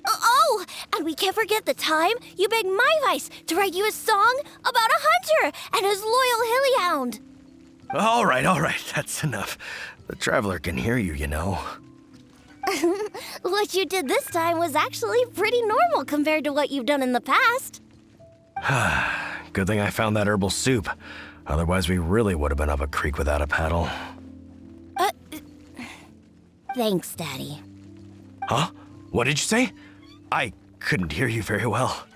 Oh, and we can't forget the time you begged my vice to write you a song about a hunter and his loyal hilly hound. All right, that's enough. The Traveler can hear you, you know. What you did this time was actually pretty normal compared to what you've done in the past. Good thing I found that herbal soup. Otherwise, we really would have been up a creek without a paddle. Thanks, Daddy. Huh? What did you say? I couldn't hear you very well.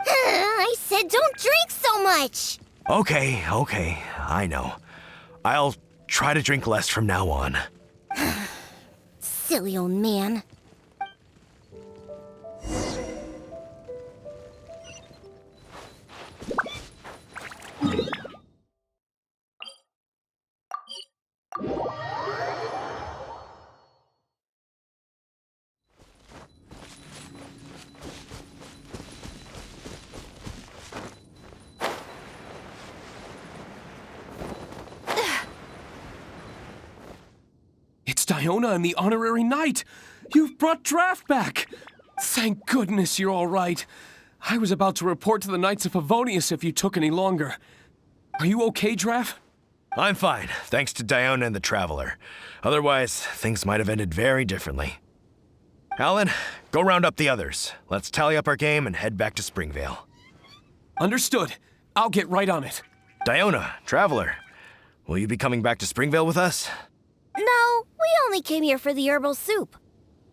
I said don't drink so much. Okay, I know. I'll try to drink less from now on. Silly old man. It's Diona and the Honorary Knight! You've brought Draft back! Thank goodness you're all right. I was about to report to the Knights of Favonius if you took any longer. Are you okay, Draft? I'm fine, thanks to Diona and the Traveler. Otherwise, things might have ended very differently. Alan, go round up the others. Let's tally up our game and head back to Springvale. Understood. I'll get right on it. Diona, Traveler, will you be coming back to Springvale with us? No, we only came here for the herbal soup.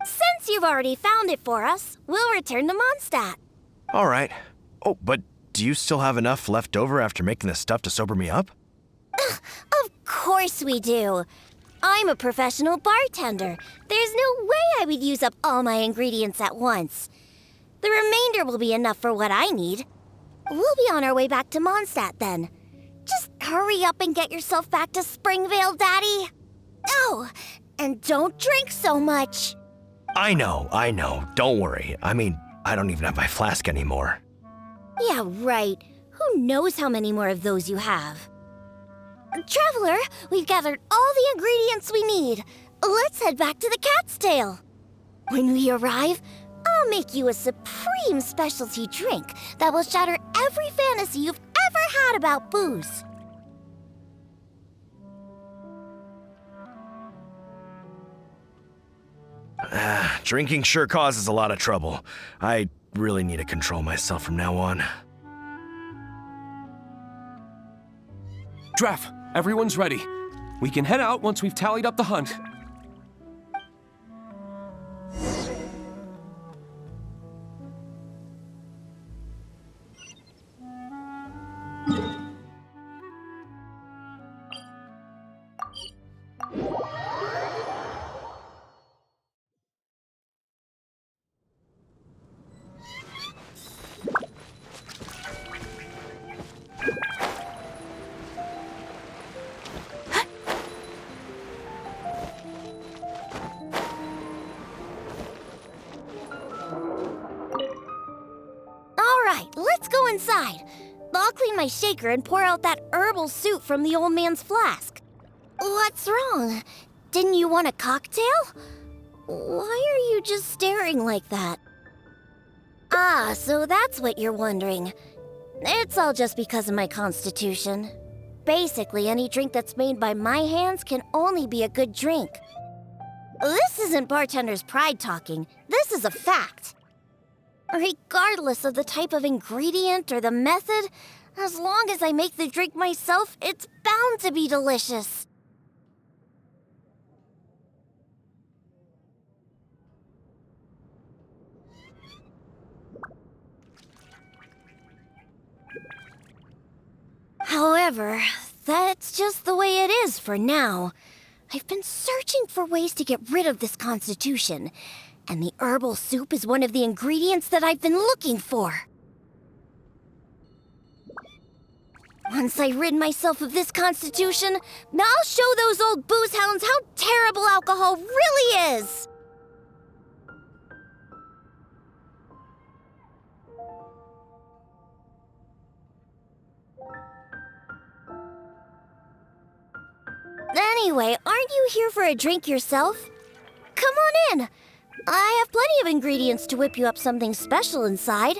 Since you've already found it for us, we'll return to Mondstadt. All right. Oh, but do you still have enough left over after making the stuff to sober me up? Of course we do. I'm a professional bartender. There's no way I would use up all my ingredients at once. The remainder will be enough for what I need. We'll be on our way back to Mondstadt then. Just hurry up and get yourself back to Springvale, Daddy. Oh, and don't drink so much. I know. Don't worry. I mean, I don't even have my flask anymore. Yeah, right. Who knows how many more of those you have? Traveler, we've gathered all the ingredients we need. Let's head back to the Cat's Tail. When we arrive, I'll make you a supreme specialty drink that will shatter every fantasy you've ever had about booze. Drinking sure causes a lot of trouble. I really need to control myself from now on. Draft, everyone's ready. We can head out once we've tallied up the hunt. Let's go inside. I'll clean my shaker and pour out that herbal soup from the old man's flask. What's wrong? Didn't you want a cocktail? Why are you just staring like that? Ah, so that's what you're wondering. It's all just because of my constitution. Basically, any drink that's made by my hands can only be a good drink. This isn't bartender's pride talking. This is a fact. Regardless of the type of ingredient or the method, as long as I make the drink myself, it's bound to be delicious. However, that's just the way it is for now. I've been searching for ways to get rid of this constitution, and the herbal soup is one of the ingredients that I've been looking for. Once I rid myself of this constitution, I'll show those old booze hounds how terrible alcohol really is! Anyway, aren't you here for a drink yourself? Come on in. I have plenty of ingredients to whip you up something special inside.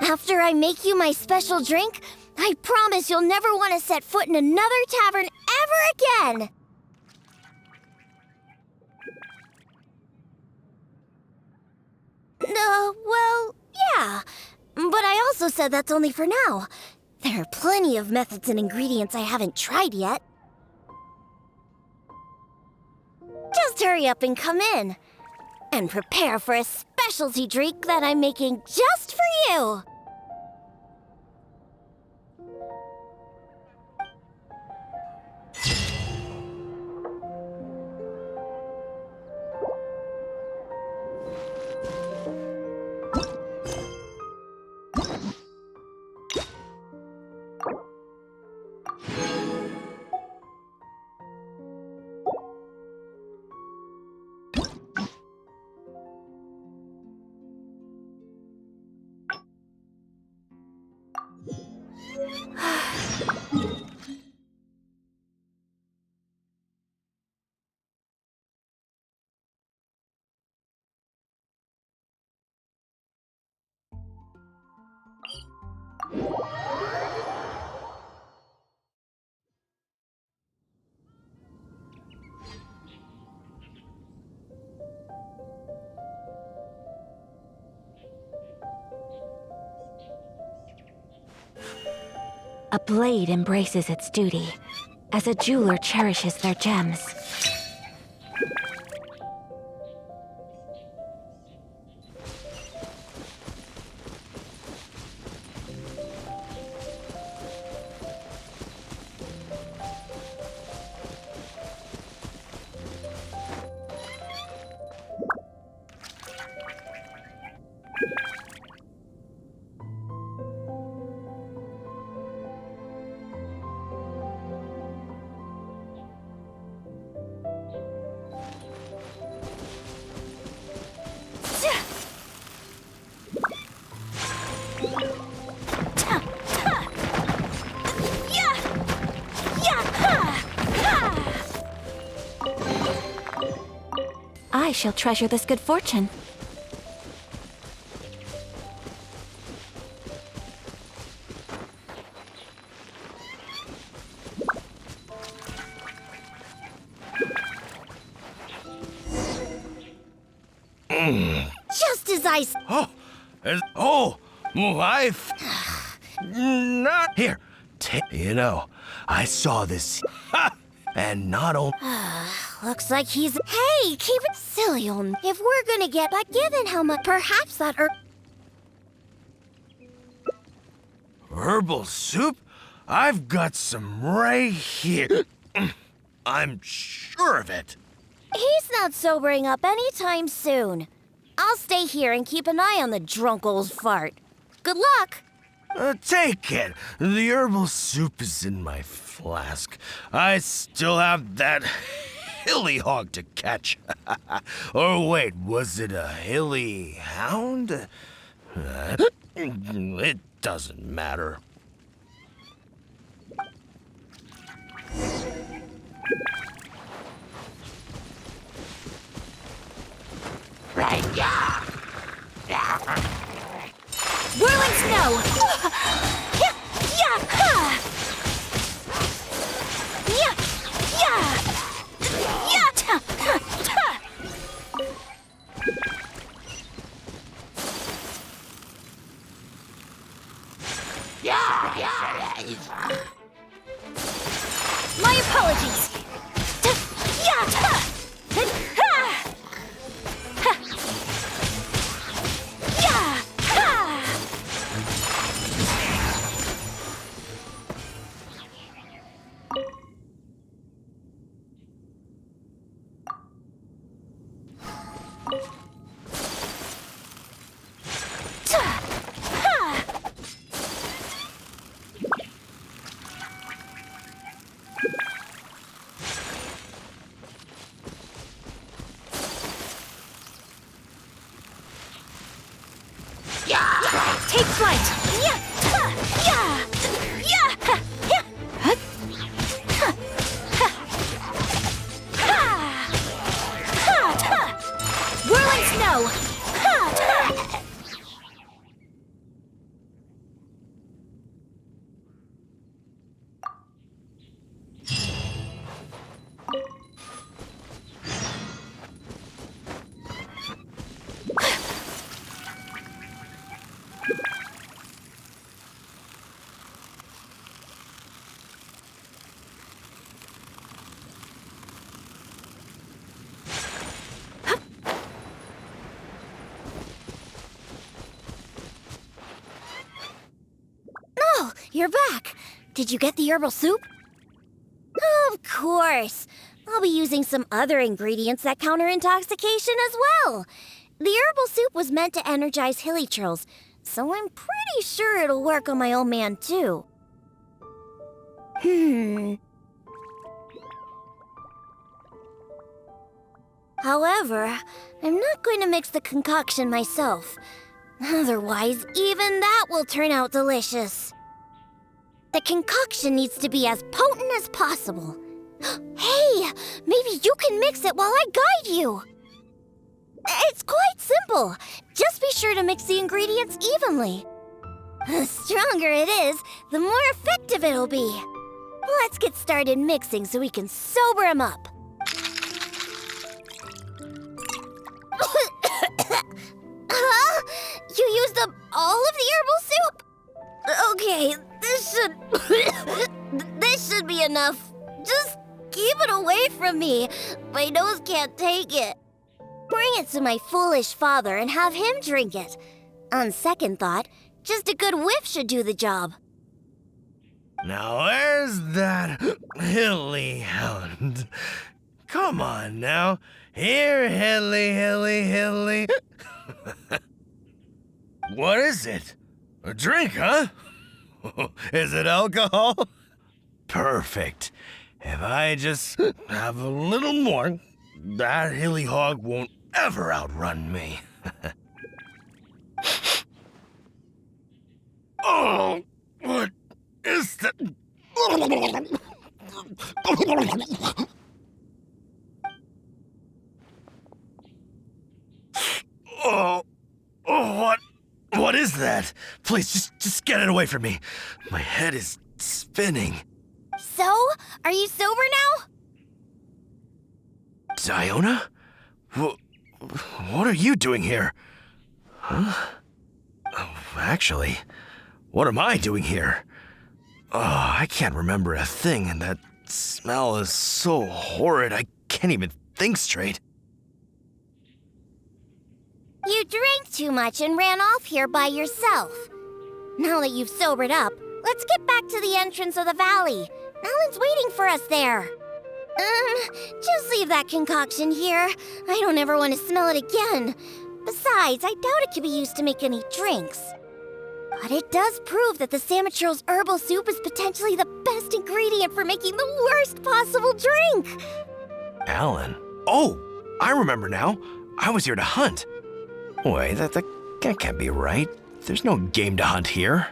After I make you my special drink, I promise you'll never want to set foot in another tavern ever again! Well, yeah. But I also said that's only for now. There are plenty of methods and ingredients I haven't tried yet. Just hurry up and come in. And prepare for a specialty drink that I'm making just for you! A blade embraces its duty, as a jeweler cherishes their gems. I shall treasure this good fortune. Just as I Not here. I saw this. And not only. Looks like he's. Hey, keep it silly. If we're gonna get, but given how much, perhaps that Herbal soup? I've got some right here. I'm sure of it. He's not sobering up anytime soon. I'll stay here and keep an eye on the drunk old fart. Good luck. Take it. The herbal soup is in my flask. I still have that hilly hog to catch. Or wait, was it a hilly hound? It doesn't matter. Whirling snow! Yeah! you're back. Did you get the herbal soup? Of course. I'll be using some other ingredients that counter intoxication as well. The herbal soup was meant to energize hilichurls, so I'm pretty sure it'll work on my old man too. However, I'm not going to mix the concoction myself. Otherwise, even that will turn out delicious. The concoction needs to be as potent as possible. Hey, maybe you can mix it while I guide you. It's quite simple. Just be sure to mix the ingredients evenly. The stronger it is, the more effective it'll be. Let's get started mixing so we can sober him up. You used up all of the herbal soup? Okay, this should be enough. Just keep it away from me. My nose can't take it. Bring it to my foolish father and have him drink it. On second thought, just a good whiff should do the job. Now where's that hilly hound? Come on now. Here, hilly. What is it? A drink, huh? Is it alcohol? Perfect. If I just have a little more, that hilly hog won't ever outrun me. Oh, what is that? What is that? Please, just get it away from me. My head is spinning. So, are you sober now? Diona? What are you doing here? Huh? Oh, actually, what am I doing here? Oh, I can't remember a thing, and that smell is so horrid I can't even think straight. You drank too much and ran off here by yourself. Now that you've sobered up, let's get back to the entrance of the valley. Alan's waiting for us there. Just leave that concoction here. I don't ever want to smell it again. Besides, I doubt it can be used to make any drinks. But it does prove that the Samaturl's herbal soup is potentially the best ingredient for making the worst possible drink. Alan? Oh, I remember now. I was here to hunt. Wait, that can't be right. There's no game to hunt here.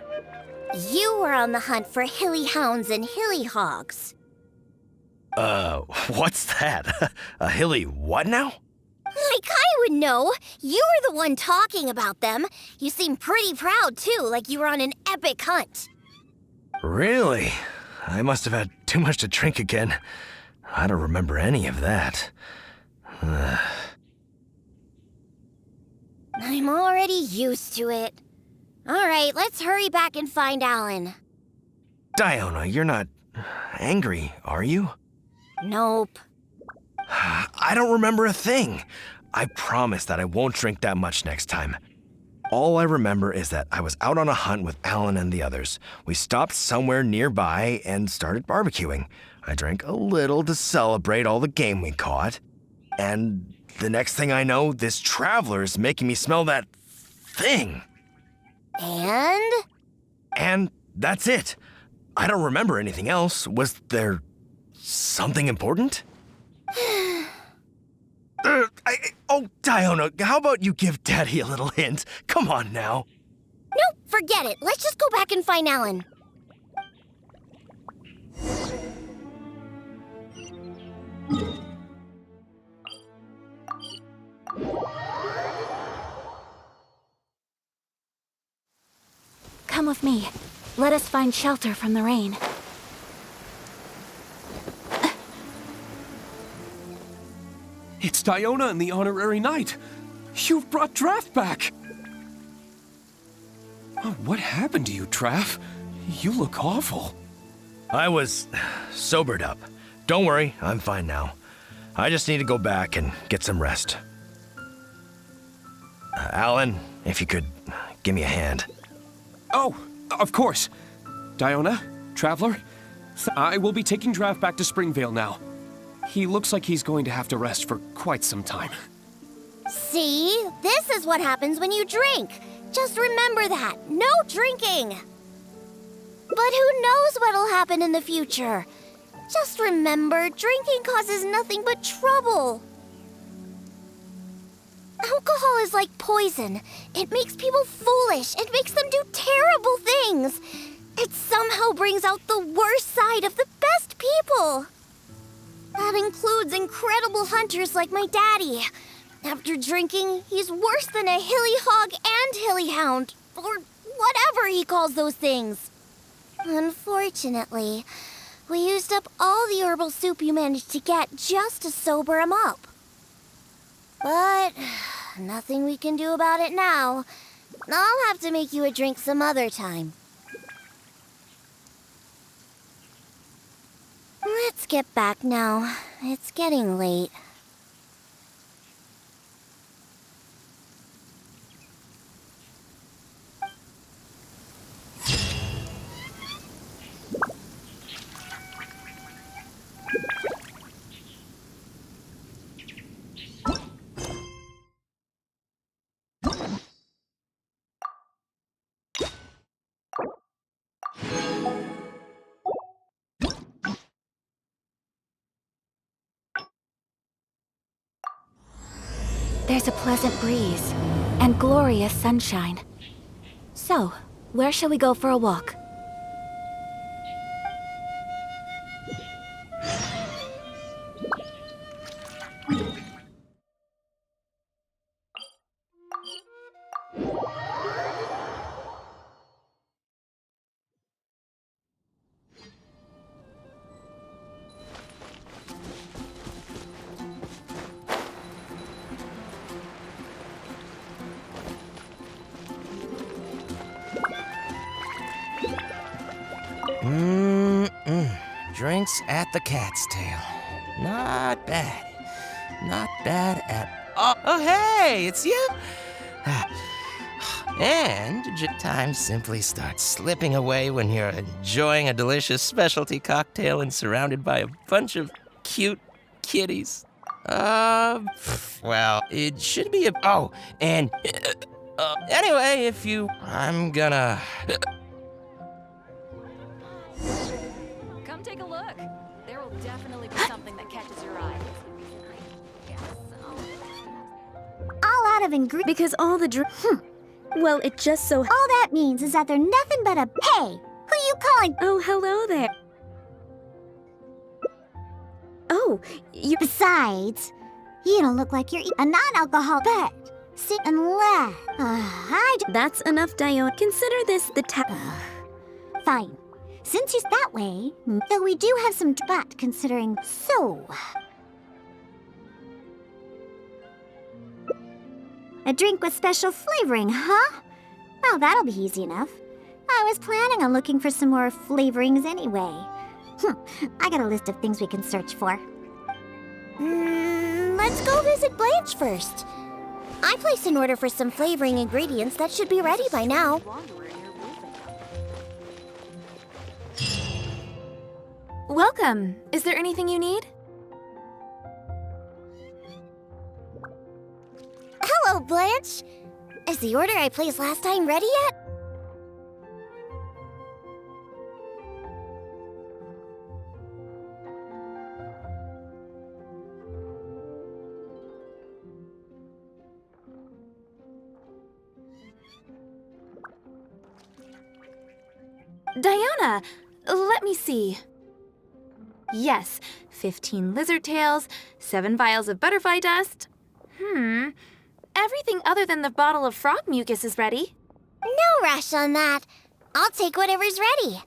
You were on the hunt for hilly hounds and hilly hogs. What's that? A hilly what now? Like I would know. You were the one talking about them. You seem pretty proud, too, like you were on an epic hunt. Really? I must have had too much to drink again. I don't remember any of that. I'm already used to it. All right, let's hurry back and find Alan. Diona, you're not angry, are you? Nope. I don't remember a thing. I promise that I won't drink that much next time. All I remember is that I was out on a hunt with Alan and the others. We stopped somewhere nearby and started barbecuing. I drank a little to celebrate all the game we caught. And the next thing I know, this traveler is making me smell that thing. And that's it. I don't remember anything else. Was there something important? Diona, how about you give Daddy a little hint? Come on now. Nope, forget it. Let's just go back and find Alan. Come with me. Let us find shelter from the rain. It's Diona and the Honorary Knight. You've brought Draft back. Oh, what happened to you, Draft? You look awful. I was sobered up. Don't worry, I'm fine now. I just need to go back and get some rest. Alan, if you could give me a hand. Oh, of course. Diona, Traveler, I will be taking Draft back to Springvale now. He looks like he's going to have to rest for quite some time. See? This is what happens when you drink. Just remember that. No drinking. But who knows what'll happen in the future? Just remember, drinking causes nothing but trouble. Alcohol is like poison. It makes people foolish. It makes them do terrible things. It somehow brings out the worst side of the best people. That includes incredible hunters like my daddy. After drinking, he's worse than a hilly hog and hilly hound, or whatever he calls those things. Unfortunately, we used up all the herbal soup you managed to get just to sober him up. But nothing we can do about it now. I'll have to make you a drink some other time. Let's get back now. It's getting late. There's a pleasant breeze and glorious sunshine. So, where shall we go for a walk? Drinks at the Cat's Tail. Not bad. Not bad at all. Oh, hey, it's you! And time simply starts slipping away when you're enjoying a delicious specialty cocktail and surrounded by a bunch of cute kitties. Well, it should be a... Oh, and... anyway, if you... I'm gonna... Come take a look. There will definitely be something that catches your eye. All out of ingredients. Because all the Well, it just so... All that means is that they're nothing but a... Hey, who you calling? Oh, hello there. Oh, you... Besides, you don't look like you're a non-alcoholic, but sit and laugh. That's enough, Diona. Consider this the Fine. Since you're that way, though we do have some but considering so. A drink with special flavoring, huh? Well, that'll be easy enough. I was planning on looking for some more flavorings anyway. I got a list of things we can search for. Let's go visit Blanche first. I placed an order for some flavoring ingredients that should be ready by now. Welcome. Is there anything you need? Hello, Blanche. Is the order I placed last time ready yet? Diona, let me see. Yes, 15 lizard tails, 7 vials of butterfly dust. Everything other than the bottle of frog mucus is ready. No rush on that. I'll take whatever's ready.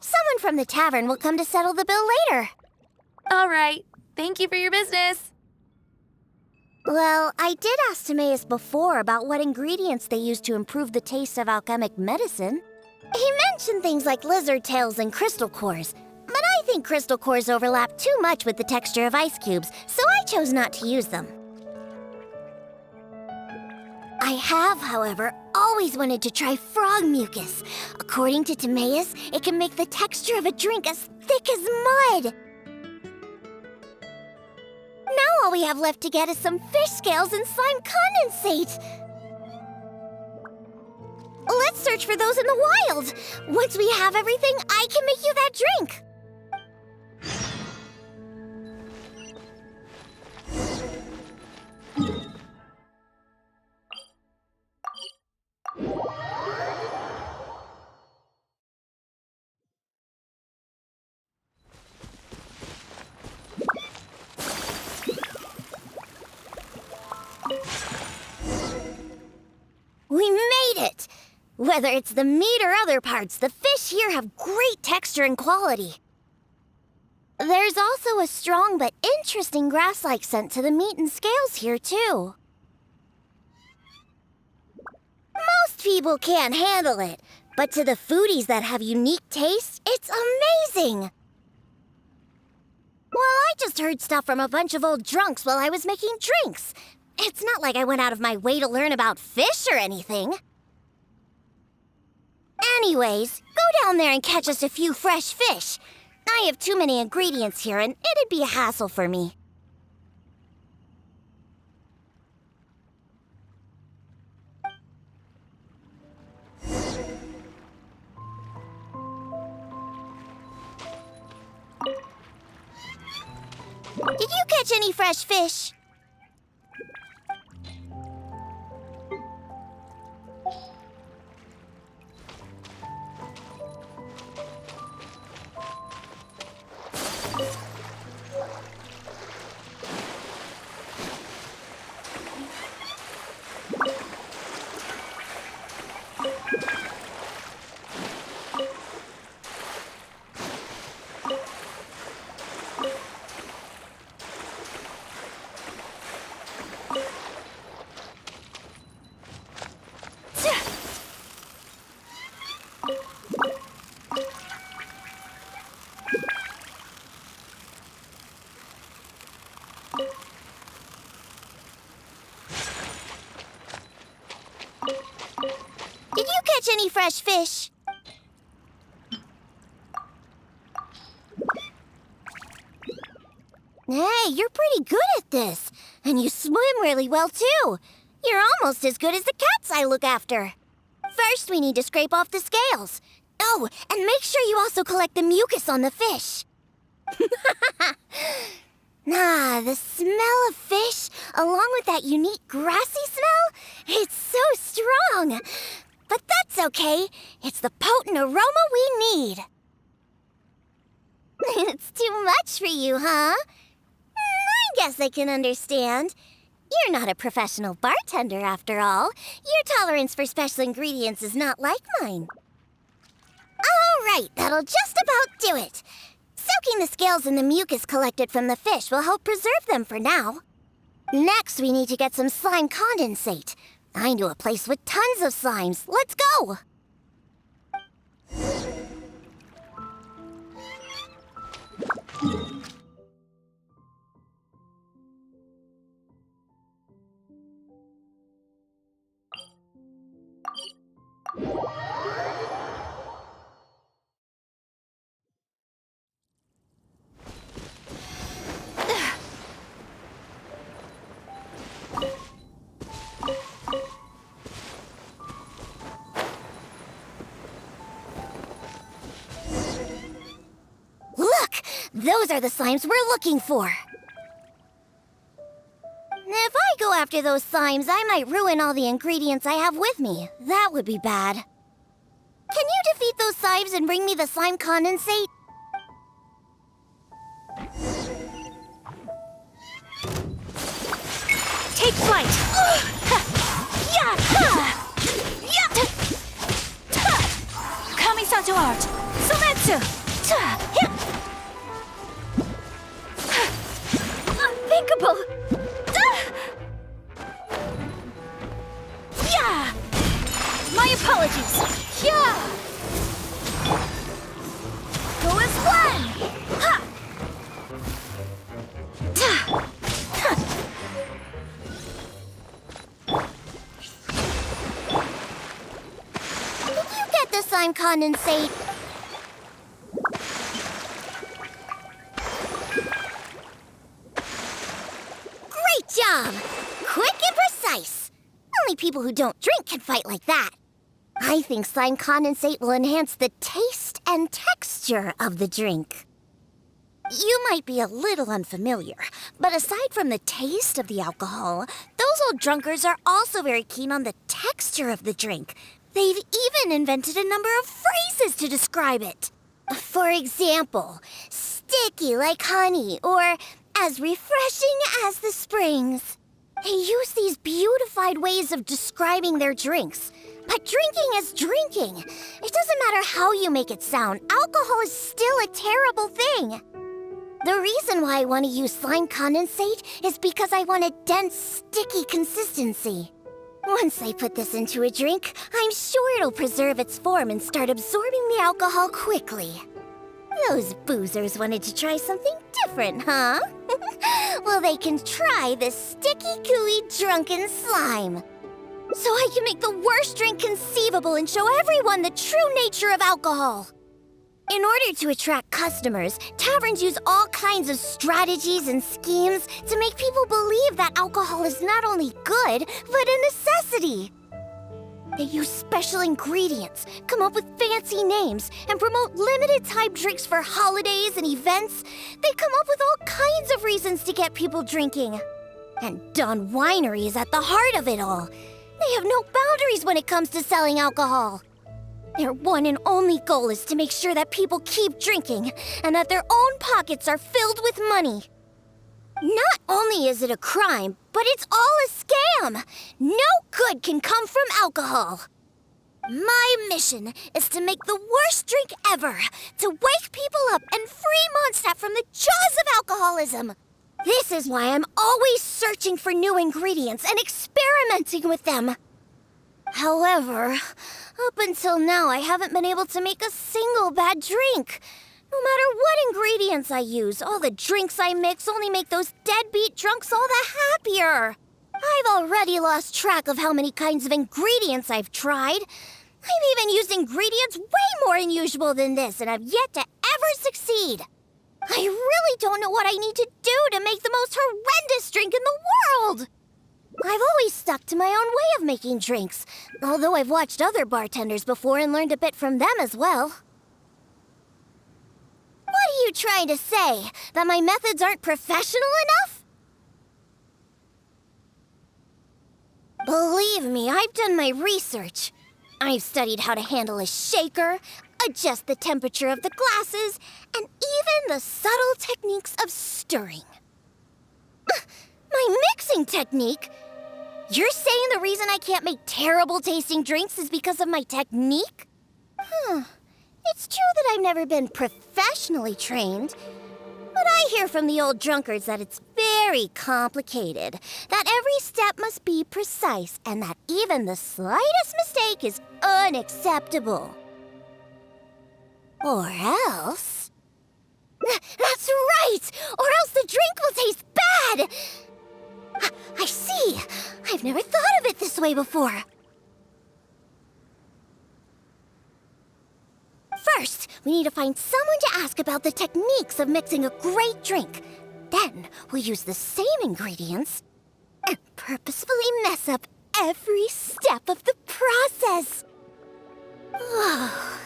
Someone from the tavern will come to settle the bill later. All right. Thank you for your business. Well, I did ask Timaeus before about what ingredients they use to improve the taste of alchemic medicine. He mentioned things like lizard tails and crystal cores, but I think crystal cores overlap too much with the texture of ice cubes, so I chose not to use them. I have, however, always wanted to try frog mucus. According to Timaeus, it can make the texture of a drink as thick as mud. Now all we have left to get is some fish scales and slime condensate. Let's search for those in the wild. Once we have everything, I can make you that drink. We made it! Whether it's the meat or other parts, the fish here have great texture and quality. There's also a strong but interesting grass-like scent to the meat and scales here, too. Most people can't handle it, but to the foodies that have unique tastes, it's amazing! Well, I just heard stuff from a bunch of old drunks while I was making drinks. It's not like I went out of my way to learn about fish or anything. Anyways, go down there and catch us a few fresh fish. I have too many ingredients here, and it'd be a hassle for me. Did you catch any fresh fish? Did you catch any fresh fish? Hey, you're pretty good at this. And you swim really well, too. You're almost as good as the cats I look after. First, we need to scrape off the scales. Oh, and make sure you also collect the mucus on the fish. The smell of fish, along with that unique grassy smell, it's so strong. But that's okay. It's the potent aroma we need. It's too much for you, huh? I guess I can understand. You're not a professional bartender, after all. Your tolerance for special ingredients is not like mine. All right, that'll just about do it. Soaking the scales in the mucus collected from the fish will help preserve them for now. Next, we need to get some slime condensate. I know a place with tons of slimes. Let's go! Those are the slimes we're looking for. If I go after those slimes, I might ruin all the ingredients I have with me. That would be bad. Can you defeat those slimes and bring me the slime condensate? Take flight! Kamisato art! Sumetsu! Unthinkable! Yeah! My apologies! Yeah! Go as planned! Ha! condensate. Great job! Quick and precise. Only people who don't drink can fight like that. I think slime condensate will enhance the taste and texture of the drink. You might be a little unfamiliar, but aside from the taste of the alcohol, those old drunkards are also very keen on the texture of the drink. They've even invented a number of phrases to describe it. For example, sticky like honey, or as refreshing as the springs. They use these beautified ways of describing their drinks. But drinking is drinking. It doesn't matter how you make it sound, alcohol is still a terrible thing. The reason why I want to use slime condensate is because I want a dense, sticky consistency. Once I put this into a drink, I'm sure it'll preserve its form and start absorbing the alcohol quickly. Those boozers wanted to try something different, huh? Well, they can try the sticky, gooey, drunken slime. So I can make the worst drink conceivable and show everyone the true nature of alcohol. In order to attract customers, taverns use all kinds of strategies and schemes to make people believe that alcohol is not only good, but a necessity. They use special ingredients, come up with fancy names, and promote limited-time drinks for holidays and events. They come up with all kinds of reasons to get people drinking. And Dawn Winery is at the heart of it all. They have no boundaries when it comes to selling alcohol. Their one and only goal is to make sure that people keep drinking and that their own pockets are filled with money. Not only is it a crime, but it's all a scam. No good can come from alcohol. My mission is to make the worst drink ever, to wake people up and free Mondstadt from the jaws of alcoholism. This is why I'm always searching for new ingredients and experimenting with them. However, up until now, I haven't been able to make a single bad drink. No matter what ingredients I use, all the drinks I mix only make those deadbeat drunks all the happier. I've already lost track of how many kinds of ingredients I've tried. I've even used ingredients way more unusual than this, and I've yet to ever succeed. I really don't know what I need to do to make the most horrendous drink in the world. I've always stuck to my own way of making drinks, although I've watched other bartenders before and learned a bit from them as well. What are you trying to say? That my methods aren't professional enough? Believe me, I've done my research. I've studied how to handle a shaker, adjust the temperature of the glasses, and even the subtle techniques of stirring. My mixing technique? You're saying the reason I can't make terrible tasting drinks is because of my technique? It's true that I've never been professionally trained, but I hear from the old drunkards that it's very complicated, that every step must be precise, and that even the slightest mistake is unacceptable. Or else... That's right! Or else the drink will taste bad! I see! I've never thought of it this way before. First, we need to find someone to ask about the techniques of mixing a great drink. Then, we'll use the same ingredients and purposefully mess up every step of the process. Oh,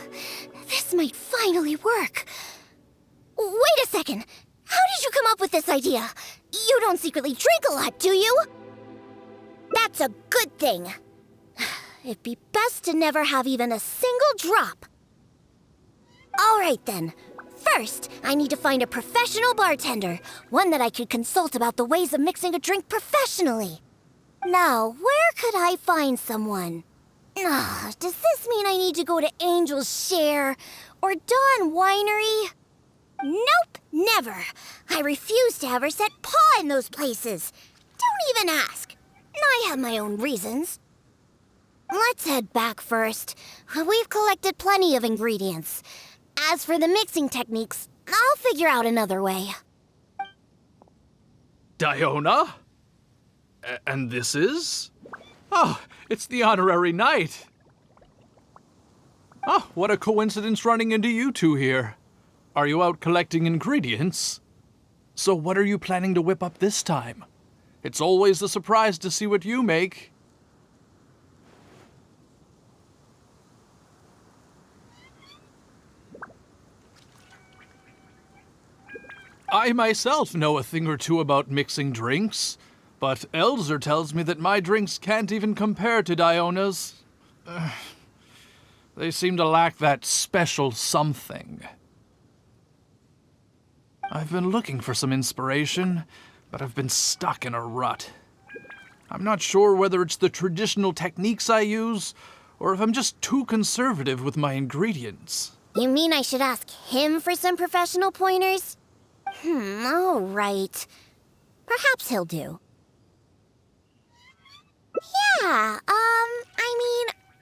this might finally work. Wait a second! How did you come up with this idea? You don't secretly drink a lot, do you? That's a good thing. It'd be best to never have even a single drop. All right, then. First, I need to find a professional bartender, one that I could consult about the ways of mixing a drink professionally. Now, where could I find someone? Does this mean I need to go to Angel's Share or Dawn Winery? Nope, never. I refuse to ever set paw in those places. Don't even ask. I have my own reasons. Let's head back first. We've collected plenty of ingredients. As for the mixing techniques, I'll figure out another way. Diona? And this is? Oh, it's the honorary knight. Ah, what a coincidence running into you two here. Are you out collecting ingredients? So what are you planning to whip up this time? It's always a surprise to see what you make. I myself know a thing or two about mixing drinks, but Elzer tells me that my drinks can't even compare to Diona's. They seem to lack that special something. I've been looking for some inspiration, but I've been stuck in a rut. I'm not sure whether it's the traditional techniques I use, or if I'm just too conservative with my ingredients. You mean I should ask him for some professional pointers? All right. Perhaps he'll do. Yeah,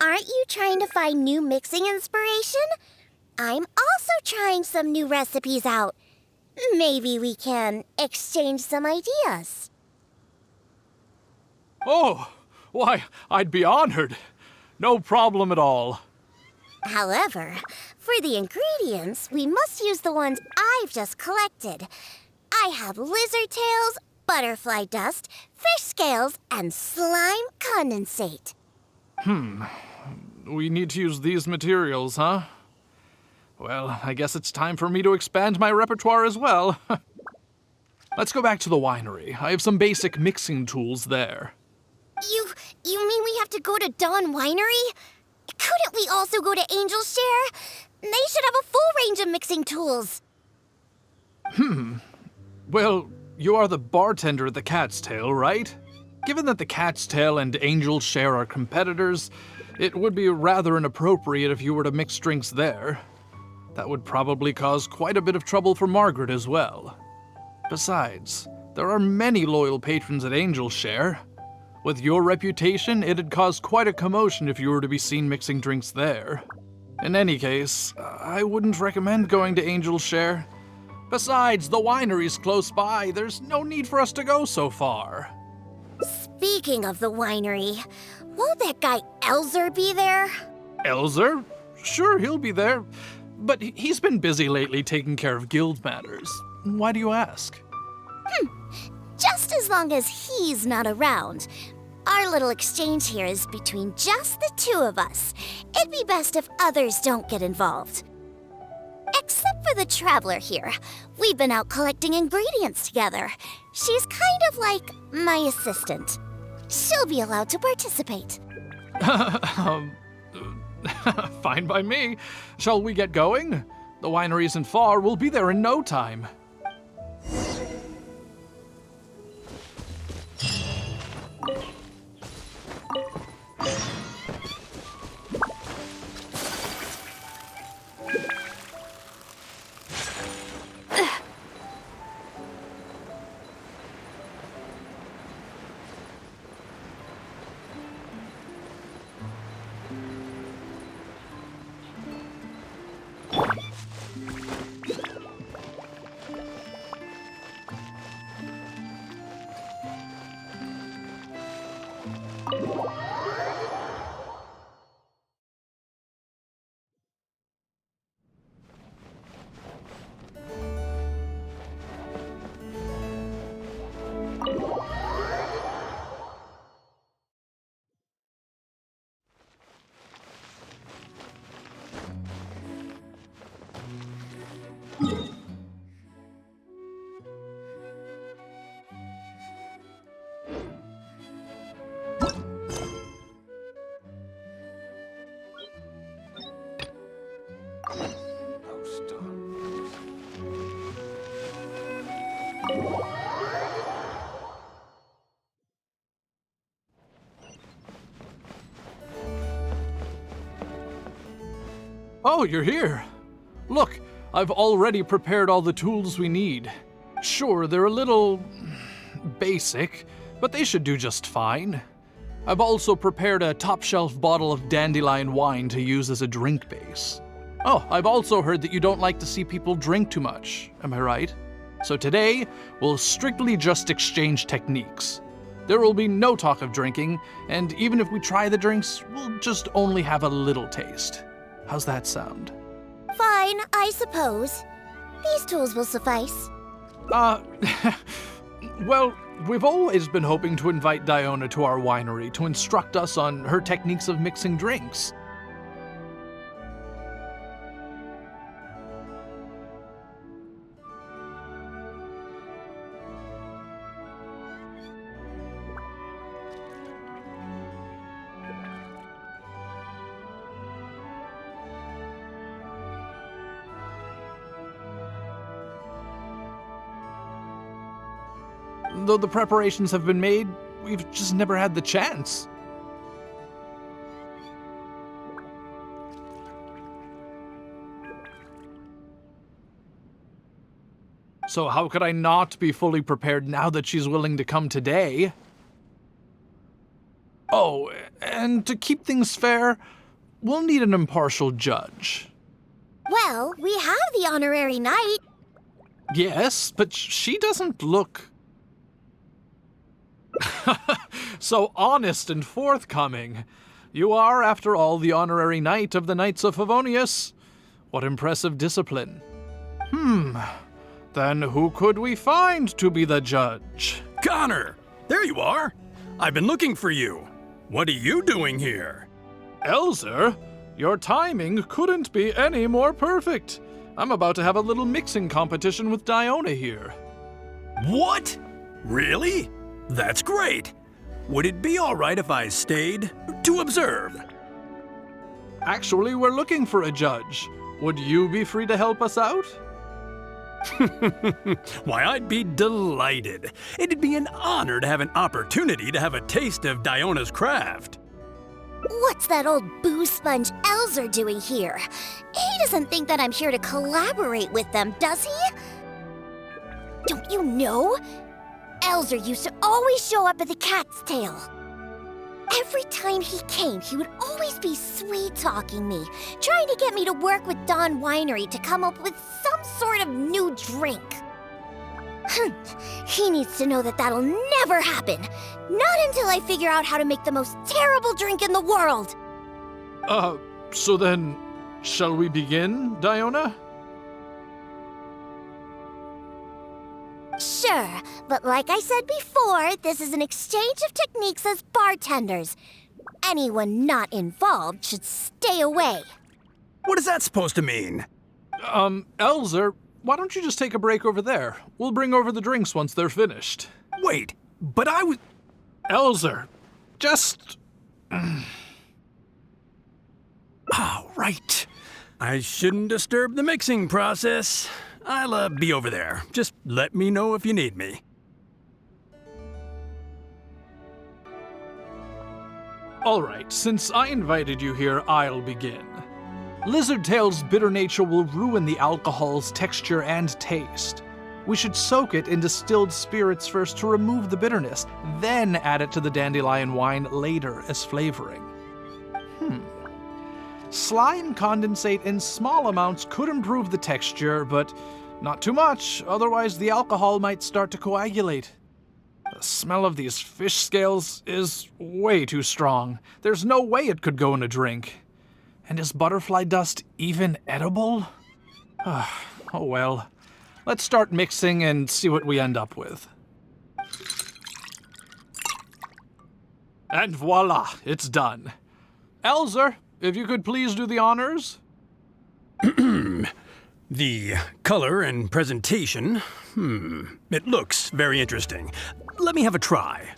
aren't you trying to find new mixing inspiration? I'm also trying some new recipes out. Maybe we can exchange some ideas. Oh, why, I'd be honored. No problem at all. However, for the ingredients, we must use the ones I've just collected. I have lizard tails, butterfly dust, fish scales, and slime condensate. We need to use these materials, huh? Well, I guess it's time for me to expand my repertoire as well. Let's go back to the winery. I have some basic mixing tools there. You mean we have to go to Dawn Winery? Couldn't we also go to Angel's Share? They should have a full range of mixing tools. Well, you are the bartender at the Cat's Tail, right? Given that the Cat's Tail and Angel's Share are competitors, it would be rather inappropriate if you were to mix drinks there. That would probably cause quite a bit of trouble for Margaret as well. Besides, there are many loyal patrons at Angel's Share. With your reputation, it'd cause quite a commotion if you were to be seen mixing drinks there. In any case, I wouldn't recommend going to Angel's Share. Besides, the winery's close by. There's no need for us to go so far. Speaking of the winery, won't that guy Elzer be there? Elzer? Sure, he'll be there. But he's been busy lately taking care of guild matters. Why do you ask? Just as long as he's not around. Our little exchange here is between just the two of us. It'd be best if others don't get involved. Except for the traveler here. We've been out collecting ingredients together. She's kind of like my assistant. She'll be allowed to participate. Fine by me. Shall we get going? The winery isn't far. We'll be there in no time. Oh, you're here. Look, I've already prepared all the tools we need. Sure, they're a little basic, but they should do just fine. I've also prepared a top-shelf bottle of dandelion wine to use as a drink base. Oh, I've also heard that you don't like to see people drink too much, am I right? So today, we'll strictly just exchange techniques. There will be no talk of drinking, and even if we try the drinks, we'll just only have a little taste. How's that sound? Fine, I suppose. These tools will suffice. Well, we've always been hoping to invite Diona to our winery to instruct us on her techniques of mixing drinks. Though the preparations have been made, we've just never had the chance. So how could I not be fully prepared now that she's willing to come today? Oh, and to keep things fair, we'll need an impartial judge. Well, we have the honorary knight. Yes, but she doesn't look so honest and forthcoming. You are, after all, the honorary knight of the Knights of Favonius. What impressive discipline. Then who could we find to be the judge? Connor! There you are! I've been looking for you. What are you doing here? Elzer, your timing couldn't be any more perfect. I'm about to have a little mixing competition with Diona here. What? Really? That's great! Would it be all right if I stayed to observe? Actually, we're looking for a judge. Would you be free to help us out? Why, I'd be delighted. It'd be an honor to have an opportunity to have a taste of Diona's craft. What's that old booze sponge Elzer doing here? He doesn't think that I'm here to collaborate with them, does he? Don't you know? Elzer used to always show up at the Cat's Tail. Every time he came, he would always be sweet-talking me, trying to get me to work with Dawn Winery to come up with some sort of new drink. He needs to know that that'll never happen. Not until I figure out how to make the most terrible drink in the world. So then, shall we begin, Diona? Sure, but like I said before, this is an exchange of techniques as bartenders. Anyone not involved should stay away. What is that supposed to mean? Elzer, why don't you just take a break over there? We'll bring over the drinks once they're finished. Wait, but I was... Elzer, just... Oh, right. I shouldn't disturb the mixing process. I'll be over there. Just let me know if you need me. All right, since I invited you here, I'll begin. Lizardtail's bitter nature will ruin the alcohol's texture and taste. We should soak it in distilled spirits first to remove the bitterness, then add it to the dandelion wine later as flavoring. Slime condensate in small amounts could improve the texture, but not too much, otherwise the alcohol might start to coagulate. The smell of these fish scales is way too strong. There's no way it could go in a drink. And is butterfly dust even edible? Oh well. Let's start mixing and see what we end up with. And voila, it's done. Elzer, if you could please do the honors. The color and presentation, it looks very interesting. Let me have a try.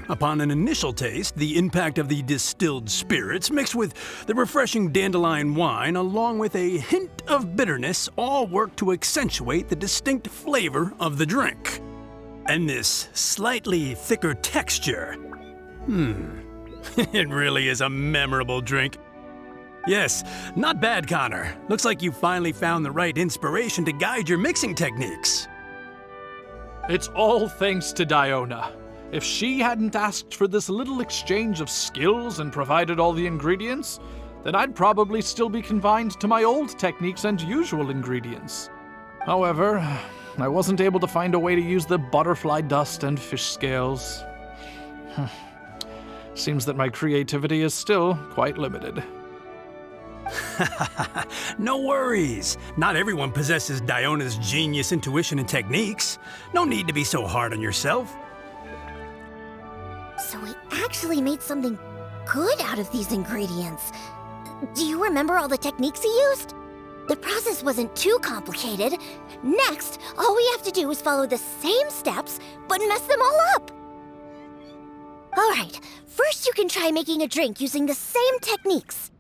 Upon an initial taste, the impact of the distilled spirits mixed with the refreshing dandelion wine along with a hint of bitterness all work to accentuate the distinct flavor of the drink. And this slightly thicker texture, it really is a memorable drink. Yes, not bad, Connor. Looks like you finally found the right inspiration to guide your mixing techniques. It's all thanks to Diona. If she hadn't asked for this little exchange of skills and provided all the ingredients, then I'd probably still be confined to my old techniques and usual ingredients. However, I wasn't able to find a way to use the butterfly dust and fish scales. Seems that my creativity is still quite limited. No worries. Not everyone possesses Diona's genius intuition and techniques. No need to be so hard on yourself. So we actually made something good out of these ingredients. Do you remember all the techniques he used? The process wasn't too complicated. Next, all we have to do is follow the same steps, but mess them all up. All right, first you can try making a drink using the same techniques.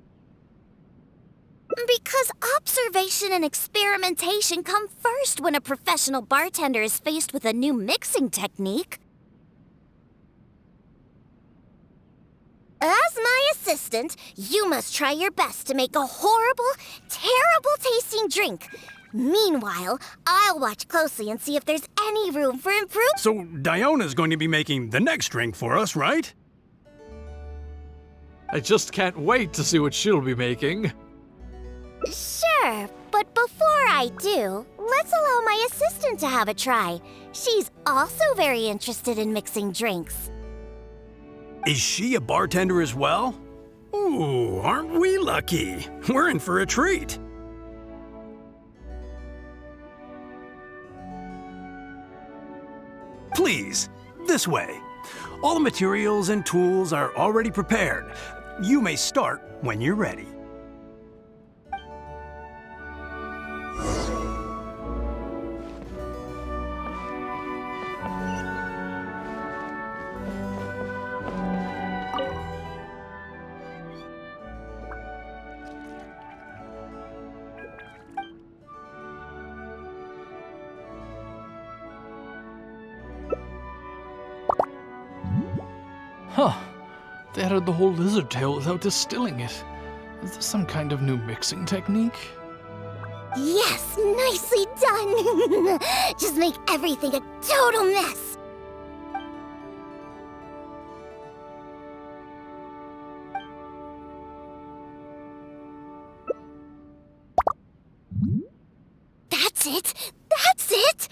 Because observation and experimentation come first when a professional bartender is faced with a new mixing technique. As my assistant, you must try your best to make a horrible, terrible-tasting drink. Meanwhile, I'll watch closely and see if there's any room for improvement. So Diona's going to be making the next drink for us, right? I just can't wait to see what she'll be making. Sure, but before I do, let's allow my assistant to have a try. She's also very interested in mixing drinks. Is she a bartender as well? Ooh, aren't we lucky? We're in for a treat. Please, this way. All the materials and tools are already prepared. You may start when you're ready. Huh. They added the whole lizard tail without distilling it. Is this some kind of new mixing technique? Yes, nicely done! Just make everything a total mess! That's it! That's it!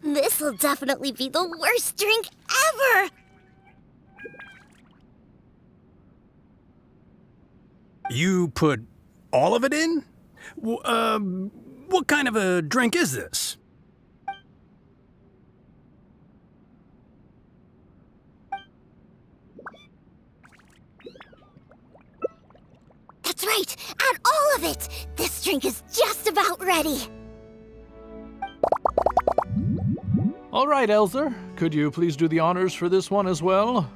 This'll definitely be the worst drink ever! You put all of it in? What kind of a drink is this? That's right! Add all of it! This drink is just about ready! All right, Elzer. Could you please do the honors for this one as well?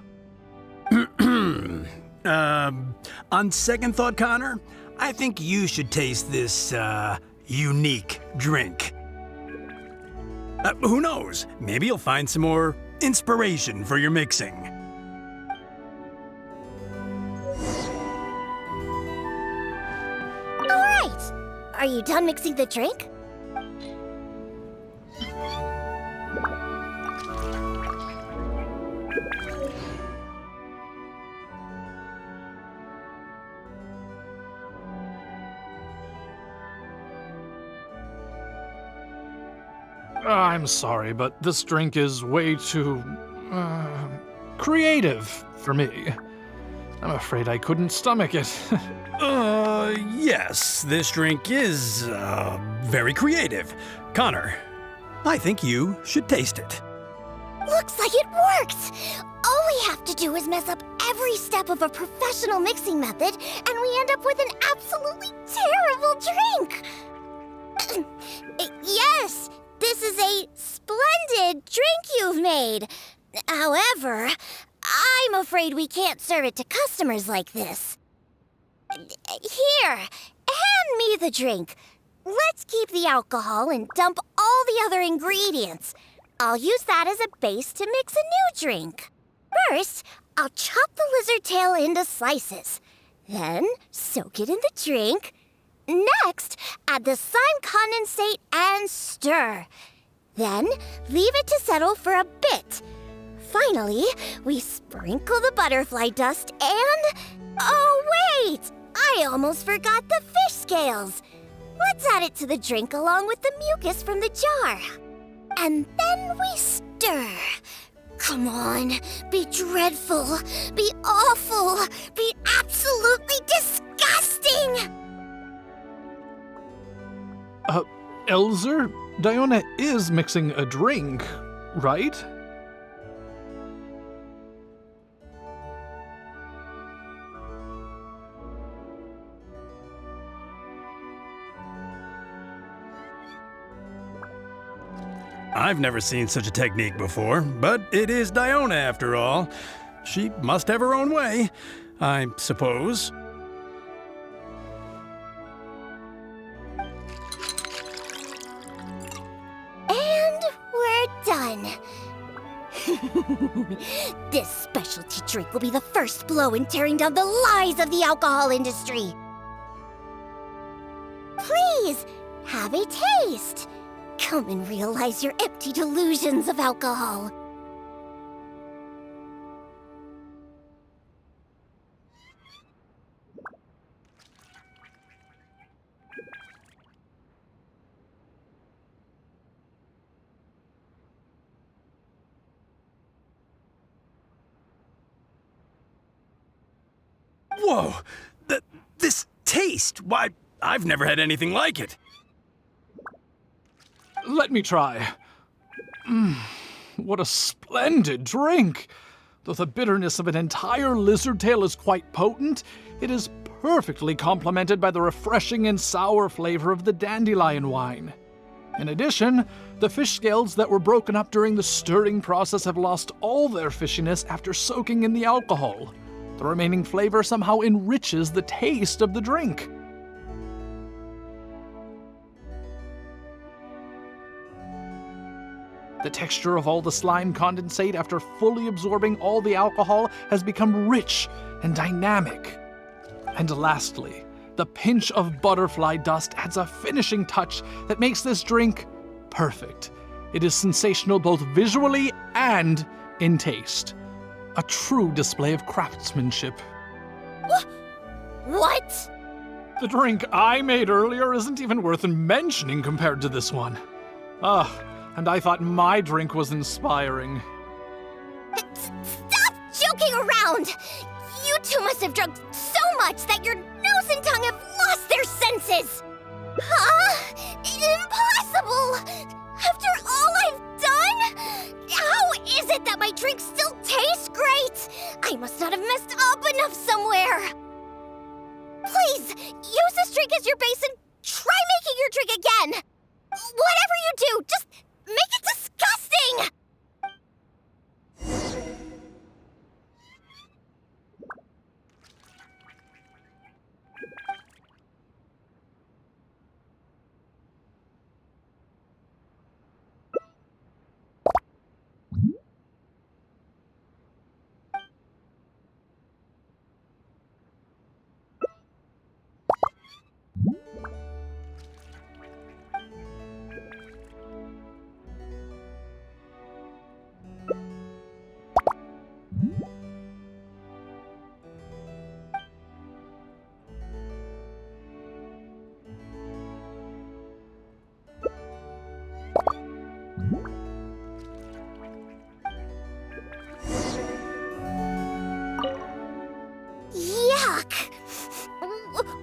On second thought, Connor, I think you should taste this, unique drink. Who knows? Maybe you'll find some more inspiration for your mixing. All right! Are you done mixing the drink? I'm sorry, but this drink is way too, creative for me. I'm afraid I couldn't stomach it. Yes, this drink is, very creative. Connor, I think you should taste it. Looks like it worked! All we have to do is mess up every step of a professional mixing method, and we end up with an absolutely terrible drink! Yes! This is a splendid drink you've made. However, I'm afraid we can't serve it to customers like this. Here, hand me the drink. Let's keep the alcohol and dump all the other ingredients. I'll use that as a base to mix a new drink. First, I'll chop the lizard tail into slices. Then, soak it in the drink. Next, add the slime condensate and stir. Then, leave it to settle for a bit. Finally, we sprinkle the butterfly dust and... Oh, wait! I almost forgot the fish scales. Let's add it to the drink along with the mucus from the jar. And then we stir. Come on, be dreadful, be awful, be absolutely disgusting! Elzer, Diona is mixing a drink, right? I've never seen such a technique before, but it is Diona after all. She must have her own way, I suppose. And we're done. This specialty drink will be the first blow in tearing down the lies of the alcohol industry. Please, have a taste. Come and realize your empty delusions of alcohol. Whoa! This taste! Why, I've never had anything like it. Let me try. What a splendid drink! Though the bitterness of an entire lizard tail is quite potent, it is perfectly complemented by the refreshing and sour flavor of the dandelion wine. In addition, the fish scales that were broken up during the stirring process have lost all their fishiness after soaking in the alcohol. The remaining flavor somehow enriches the taste of the drink. The texture of all the slime condensate after fully absorbing all the alcohol has become rich and dynamic. And lastly, the pinch of butterfly dust adds a finishing touch that makes this drink perfect. It is sensational both visually and in taste. A true display of craftsmanship. What? The drink I made earlier isn't even worth mentioning compared to this one. And I thought my drink was inspiring. Stop joking around! You two must have drunk so much that your nose and tongue have lost their senses! Huh? Impossible! After all I've done? How is it that my drink still tastes great? I must not have messed up enough somewhere! Please, use this drink as your base and try making your drink again! Whatever you do, just make it disgusting!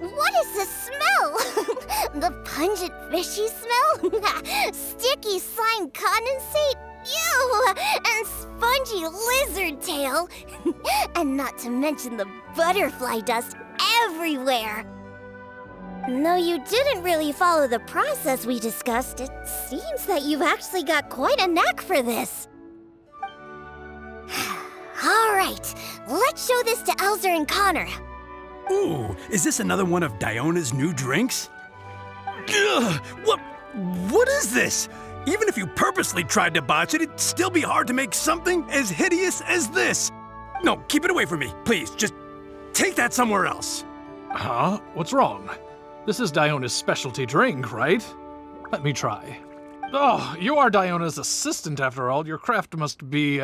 What is this smell? The pungent fishy smell? Sticky slime condensate? Ew! And spongy lizard tail? And not to mention the butterfly dust everywhere. Though you didn't really follow the process we discussed, it seems that you've actually got quite a knack for this. All right, let's show this to Elzer and Connor. Ooh, is this another one of Diona's new drinks? Ugh, what is this? Even if you purposely tried to botch it, it'd still be hard to make something as hideous as this. No, keep it away from me, please. Just take that somewhere else. Huh? What's wrong? This is Diona's specialty drink, right? Let me try. Oh, you are Diona's assistant after all. Your craft must be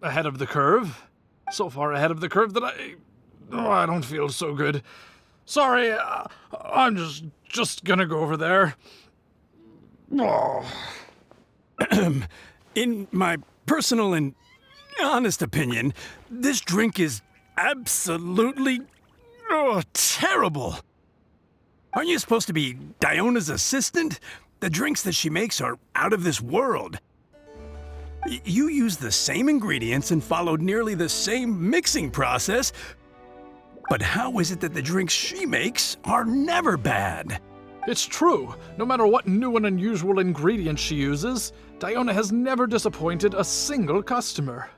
ahead of the curve. So far ahead of the curve that I don't feel so good. Sorry, I'm just gonna go over there. Oh. In my personal and honest opinion, this drink is absolutely terrible. Aren't you supposed to be Diona's assistant? The drinks that she makes are out of this world. You used the same ingredients and followed nearly the same mixing process, but how is it that the drinks she makes are never bad? It's true. No matter what new and unusual ingredients she uses, Diona has never disappointed a single customer.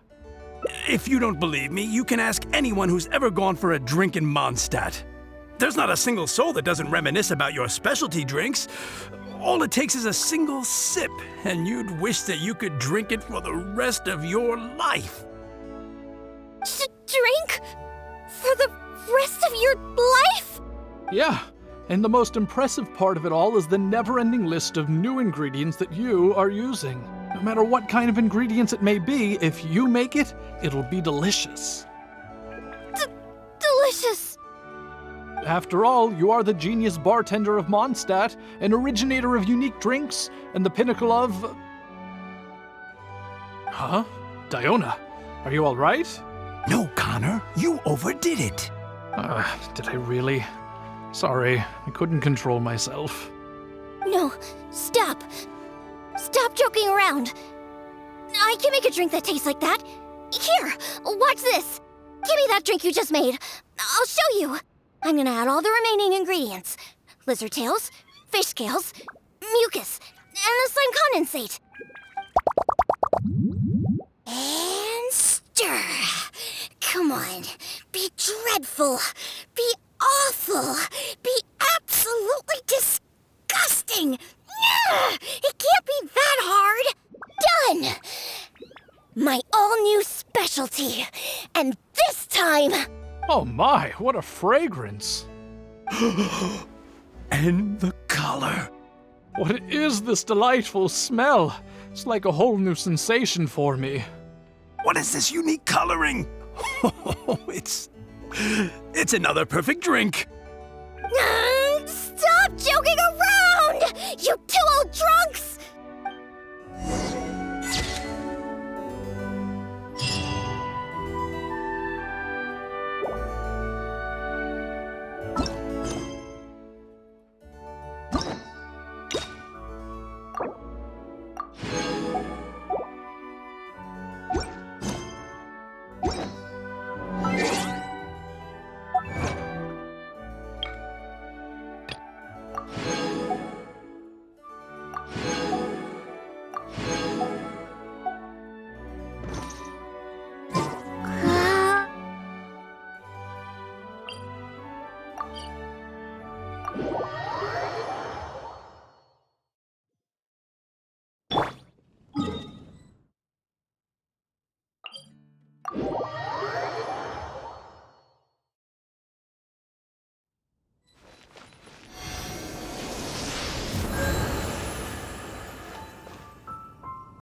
If you don't believe me, you can ask anyone who's ever gone for a drink in Mondstadt. There's not a single soul that doesn't reminisce about your specialty drinks. All it takes is a single sip, and you'd wish that you could drink it for the rest of your life. Drink? For the rest of your life? Yeah, and the most impressive part of it all is the never-ending list of new ingredients that you are using. No matter what kind of ingredients it may be, if you make it, it'll be delicious. Delicious! After all, you are the genius bartender of Mondstadt, an originator of unique drinks, and the pinnacle of... Huh? Diona, are you all right? No, Connor, you overdid it. Did I really? Sorry, I couldn't control myself. No, stop. Stop joking around. I can make a drink that tastes like that. Here, watch this. Give me that drink you just made. I'll show you. I'm gonna add all the remaining ingredients. Lizard tails, fish scales, mucus, and the slime condensate. And stir. Come on. Be dreadful. Be awful. Be absolutely disgusting. It can't be that hard. Done. My all-new specialty. And this time... Oh my, what a fragrance. And the color. What is this delightful smell? It's like a whole new sensation for me. What is this unique coloring? It's another perfect drink. Stop joking around! You two old drunks!